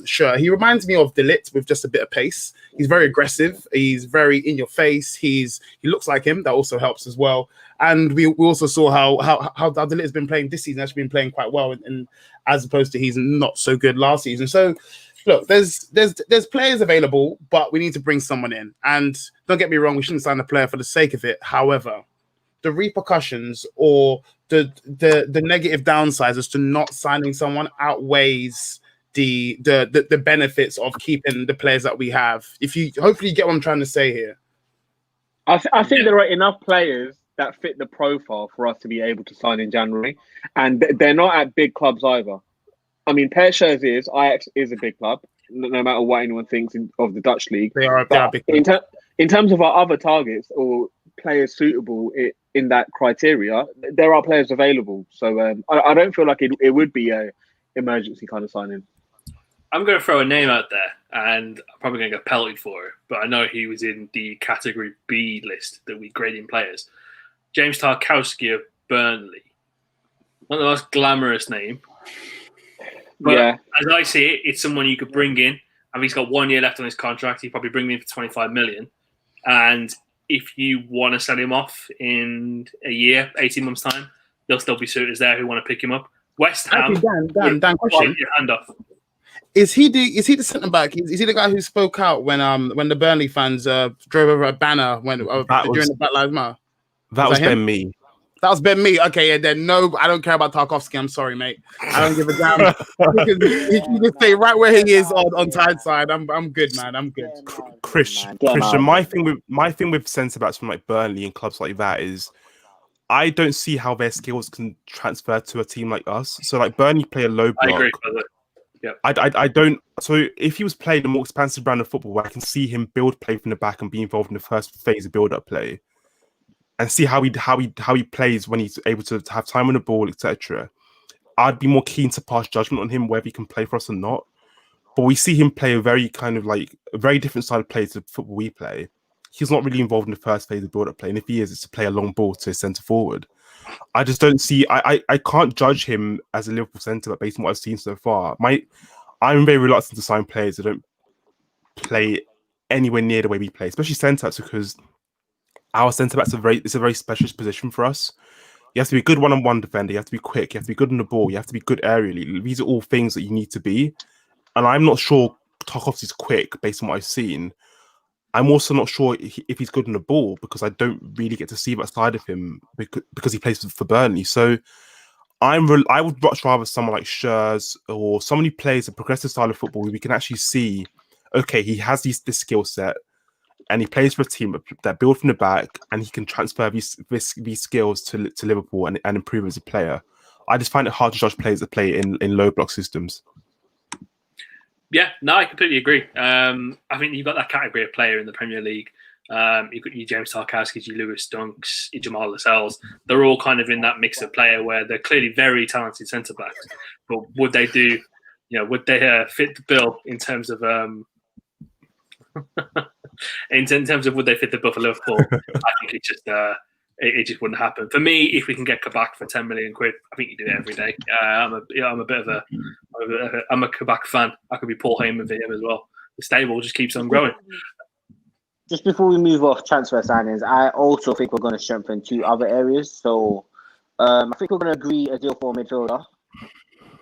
[SPEAKER 3] sure, he reminds me of De Ligt with just a bit of pace. He's very aggressive. He's very in your face. He looks like him. That also helps as well. And we also saw how De Ligt has been playing this season. Actually, been playing quite well, and as opposed to he's not so good last season. So, look, there's players available, but we need to bring someone in. And don't get me wrong, we shouldn't sign a player for the sake of it. However, the repercussions or the negative downsides as to not signing someone outweighs the benefits of keeping the players that we have. Hopefully you get what I'm trying to say here.
[SPEAKER 5] I think there are enough players that fit the profile for us to be able to sign in January, and they're not at big clubs either. I mean, Pershers Ajax is a big club, no matter what anyone thinks of the Dutch league.
[SPEAKER 3] They are a big club.
[SPEAKER 5] In terms of our other targets or players suitable in that criteria, there are players available. So I don't feel like it would be a emergency kind of signing.
[SPEAKER 1] I'm going to throw a name out there, and I'm probably going to get pelted for it, but I know he was in the category B list that we grade in players. James Tarkowski of Burnley. Not the most glamorous name, But
[SPEAKER 5] Yeah.
[SPEAKER 1] as I see it, it's someone you could bring in. I mean, he's got 1 year left on his contract. You probably bring him in for 25 million. And if you want to sell him off in a year, 18 months' time, there'll still be suitors there who want to pick him up. West Ham,
[SPEAKER 3] Actually, Dan, question.
[SPEAKER 1] bite your hand off.
[SPEAKER 3] Is he the centre back? Is he the guy who spoke out when the Burnley fans drove over a banner during the Black Lives Matter?
[SPEAKER 2] That was
[SPEAKER 3] that him?
[SPEAKER 2] Ben Mee.
[SPEAKER 3] That was Ben Mee. Okay, yeah, then no, I don't care about Tarkovsky. I'm sorry, mate. I don't give a damn. he can just stay right where he is on Tyneside. I'm good, man. I'm good.
[SPEAKER 2] Christian, my thing with centre backs from like Burnley and clubs like that is I don't see how their skills can transfer to a team like us. So like Burnley play a low block.
[SPEAKER 1] I agree, brother. Yeah.
[SPEAKER 2] I don't. So if he was playing a more expansive brand of football, where I can see him build play from the back and be involved in the first phase of build-up play, and see how he plays when he's able to have time on the ball, etc. I'd be more keen to pass judgment on him whether he can play for us or not. But we see him play a very different style of play to the football we play. He's not really involved in the first phase of build-up play, and if he is, it's to play a long ball to centre forward. I just don't see. I can't judge him as a Liverpool centre back based on what I've seen so far. I'm very reluctant to sign players that don't play anywhere near the way we play, especially centre backs, because our centre backs it's a very specialist position for us. You have to be a good one-on-one defender. You have to be quick. You have to be good on the ball. You have to be good aerially. These are all things that you need to be. And I'm not sure Tarkovsky's quick based on what I've seen. I'm also not sure if he's good on the ball because I don't really get to see that side of him because he plays for Burnley. So I would much rather someone like Schurz or someone who plays a progressive style of football where we can actually see, okay, he has this skill set and he plays for a team that build from the back and he can transfer these skills to Liverpool and improve as a player. I just find it hard to judge players that play in low block systems.
[SPEAKER 1] Yeah, no, I completely agree. I think you've got that category of player in the Premier League. You've got your James Tarkowski's, your Lewis Dunks, your Jamal Lascelles. They're all kind of in that mix of player where they're clearly very talented centre backs. But would they do, would they fit the bill in terms of in terms of would they fit the bill for Liverpool? I think it just wouldn't happen. For me, if we can get Kabak for 10 million quid, I think you do it every day. I'm a Kabak fan. I could be Paul Heyman for him as well. The stable just keeps on growing.
[SPEAKER 6] Just before we move off transfer signings, I also think we're going to strengthen 2 other areas. So I think we're going to agree a deal for a midfielder.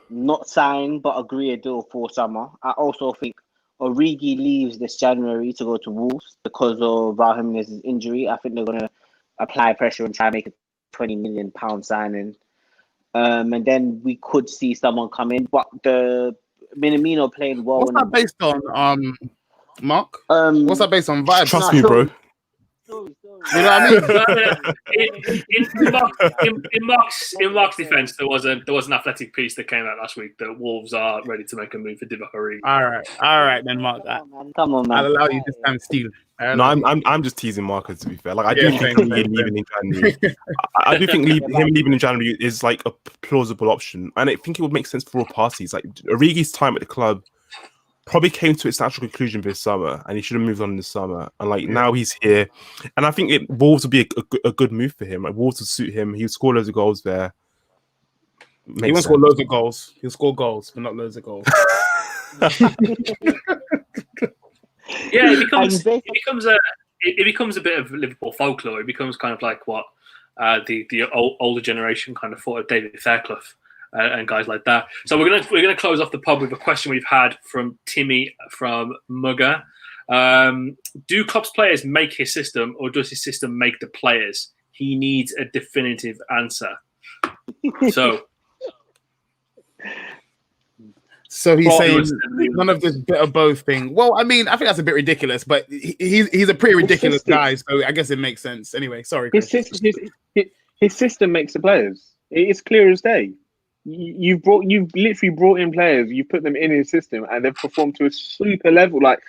[SPEAKER 6] Not sign, but agree a deal for summer. I also think Origi leaves this January to go to Wolves because of Raul Jimenez's injury. I think they're going to apply pressure and try to make a £20 million signing. And then we could see someone come in. But the Minamino playing well.
[SPEAKER 3] What's that based on, Mark? What's that based on? Vibes?
[SPEAKER 2] Trust me, bro.
[SPEAKER 6] Sorry.
[SPEAKER 3] You know what I mean?
[SPEAKER 1] In Mark's defence, there was an athletic piece that came out last week that Wolves are ready to make a move for Divock Origi.
[SPEAKER 3] All right, then, Mark.
[SPEAKER 6] Come on, man.
[SPEAKER 3] I'll allow you this time, Steve.
[SPEAKER 2] No, I'm just teasing Marcus, to be fair. Like I do think him leaving in January. I do think him leaving in January is like a plausible option, and I think it would make sense for all parties. Like Origi's time at the club probably came to its natural conclusion this summer, and he should have moved on in the summer. And like now he's here, and I think Wolves would be a good move for him. Like Wolves would suit him. He would score loads of goals there.
[SPEAKER 3] He won't score loads of goals. He'll score goals, but not loads of goals.
[SPEAKER 1] Yeah, it becomes a bit of Liverpool folklore. It becomes kind of like what the older generation kind of thought of David Fairclough and guys like that. So we're gonna close off the pod with a question we've had from Timmy from Mugger. Do Klopp's players make his system, or does his system make the players? He needs a definitive answer.
[SPEAKER 3] So he's saying none of this bit of both thing. Well, I mean, I think that's a bit ridiculous, but he's a pretty ridiculous guy, so I guess it makes sense. Anyway, sorry.
[SPEAKER 5] His system makes the players. It's clear as day. You've literally brought in players. You put them in his system, and they've performed to a super level, like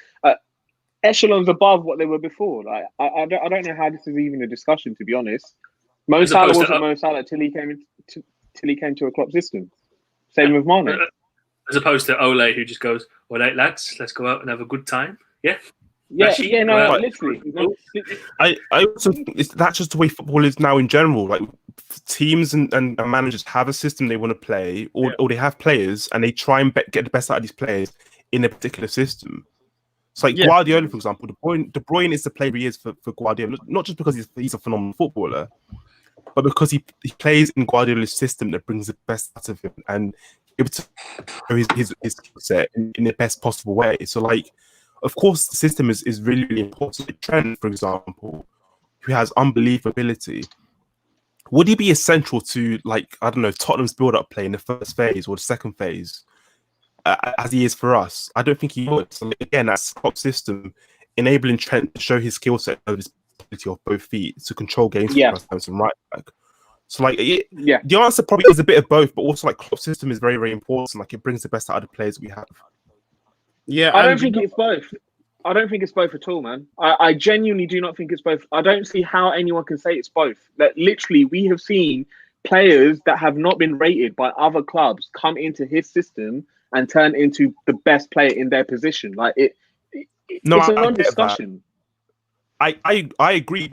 [SPEAKER 5] echelons above what they were before. Like I don't know how this is even a discussion, to be honest. Mo Salah wasn't Mo Salah till he came to a Klopp system. Same with Mane.
[SPEAKER 1] As opposed to Ole, who just goes, "All right, lads, let's go out and have a good time." Yeah,
[SPEAKER 5] literally.
[SPEAKER 2] I also think that's just the way football is now in general. Like teams and managers have a system they want to play, or they have players and they try and get the best out of these players in a particular system. So like Guardiola, for example, De Bruyne is the player he is for Guardiola, not just because he's a phenomenal footballer, but because he plays in Guardiola's system that brings the best out of him and able to show his skill set in the best possible way. So like, of course, the system is really, really important. Like Trent, for example, who has unbelievable ability, would he be essential to, like, I don't know, Tottenham's build-up play in the first phase or the second phase, as he is for us? I don't think he would. So again, that's top system enabling Trent to show his skill set of his ability of both feet to control games for us and right back. So like, the answer probably is a bit of both, but also like Klopp's system is very, very important. Like it brings the best out of the players we have.
[SPEAKER 5] Yeah, I don't think it's both. I don't think it's both at all, man. I genuinely do not think it's both. I don't see how anyone can say it's both. That literally, we have seen players that have not been rated by other clubs come into his system and turn into the best player in their position. Like it's a non-discussion.
[SPEAKER 2] I agree.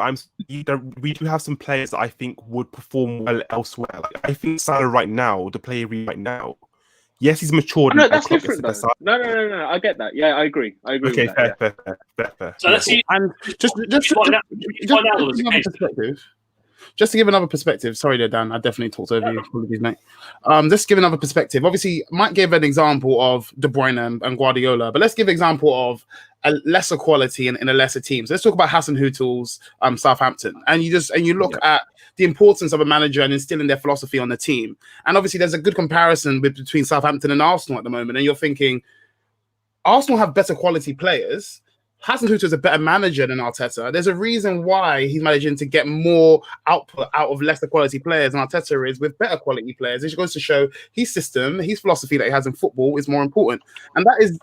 [SPEAKER 2] We do have some players that I think would perform well elsewhere. Like, I think Salah right now, the player right now, yes, he's matured.
[SPEAKER 5] No, that's different though. No. I get that. Yeah, I agree.
[SPEAKER 2] Okay,
[SPEAKER 5] with that,
[SPEAKER 2] fair.
[SPEAKER 1] So let's see.
[SPEAKER 3] And just to give another perspective. Sorry there, Dan. I definitely talked over you. Apologies, mate. Just to give another perspective. Obviously, Mike gave an example of De Bruyne and Guardiola, but let's give an example of a lesser quality in a lesser team. So let's talk about Hassan Hüttl's Southampton. And you look at the importance of a manager and instilling their philosophy on the team. And obviously, there's a good comparison between Southampton and Arsenal at the moment. And you're thinking, Arsenal have better quality players. Hassan Hüttl is a better manager than Arteta. There's a reason why he's managing to get more output out of lesser quality players than Arteta is with better quality players. It goes to show his system, his philosophy that he has in football is more important. And that is,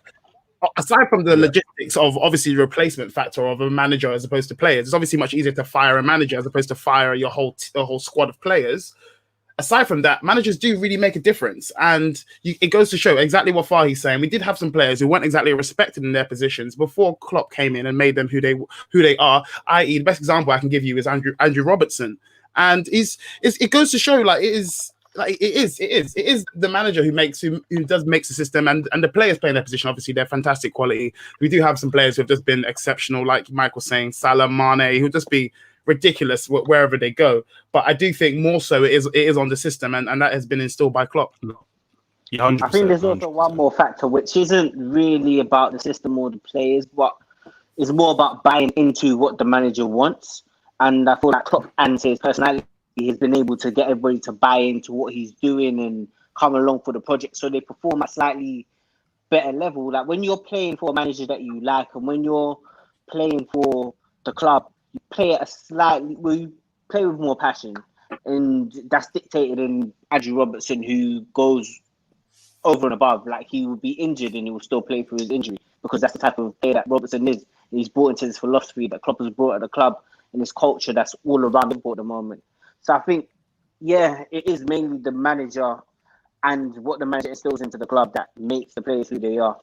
[SPEAKER 3] aside from the logistics of obviously the replacement factor of a manager as opposed to players, it's obviously much easier to fire a manager as opposed to fire your whole squad of players. Aside from that, managers do really make a difference. And it goes to show exactly what Fahi's saying. We did have some players who weren't exactly respected in their positions before Klopp came in and made them who they are, i.e. the best example I can give you is Andrew Robertson. And it goes to show like it is the manager who does makes the system, and the players playing their position. Obviously, they're fantastic quality. We do have some players who have just been exceptional, like Mike was saying, Salah, Mane, who'll just be ridiculous wherever they go. But I do think more so it is on the system, and that has been instilled by Klopp.
[SPEAKER 2] Yeah, 100%,
[SPEAKER 6] I think there's also one more factor, which isn't really about the system or the players, but is more about buying into what the manager wants. And I feel like Klopp and his personality, he's been able to get everybody to buy into what he's doing and come along for the project, so they perform at slightly better level. Like when you're playing for a manager that you like, and when you're playing for the club, you play you play with more passion, and that's dictated in Andrew Robertson, who goes over and above. Like he will be injured and he will still play through his injury, because that's the type of player that Robertson is. He's brought into this philosophy that Klopp has brought at the club, and this culture that's all around him at the moment. So I think, it is mainly the manager and what the manager instills into the club that makes the players who they are.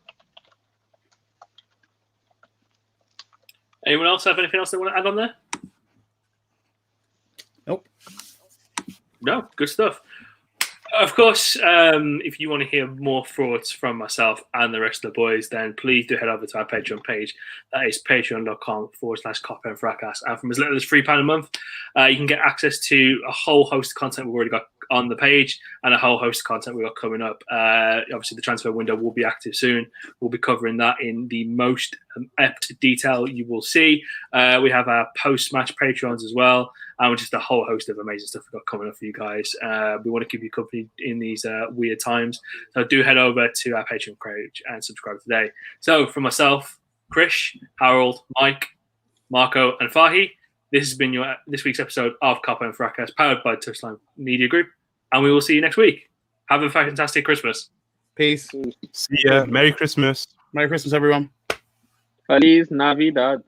[SPEAKER 1] Anyone else have anything else they want to add on there?
[SPEAKER 3] Nope.
[SPEAKER 1] No, good stuff. Of course, if you want to hear more thoughts from myself and the rest of the boys, then please do head over to our Patreon page. That is patreon.com/Copper and Fracas. And from as little as £3 a month, you can get access to a whole host of content we've already got on the page and a whole host of content we've got coming up. Obviously, the transfer window will be active soon. We'll be covering that in the most apt detail you will see. We have our post-match Patreons as well, and just a whole host of amazing stuff we've got coming up for you guys. We want to keep you company in these weird times. So do head over to our Patreon page and subscribe today. So from myself, Krish, Harold, Mike, Marco, and Fahi, this has been this week's episode of Copper and Fracas, powered by Touchline Media Group, and we will see you next week. Have a fantastic Christmas.
[SPEAKER 3] Peace.
[SPEAKER 2] See ya. Merry Christmas.
[SPEAKER 3] Merry Christmas, everyone.
[SPEAKER 5] Feliz Navidad.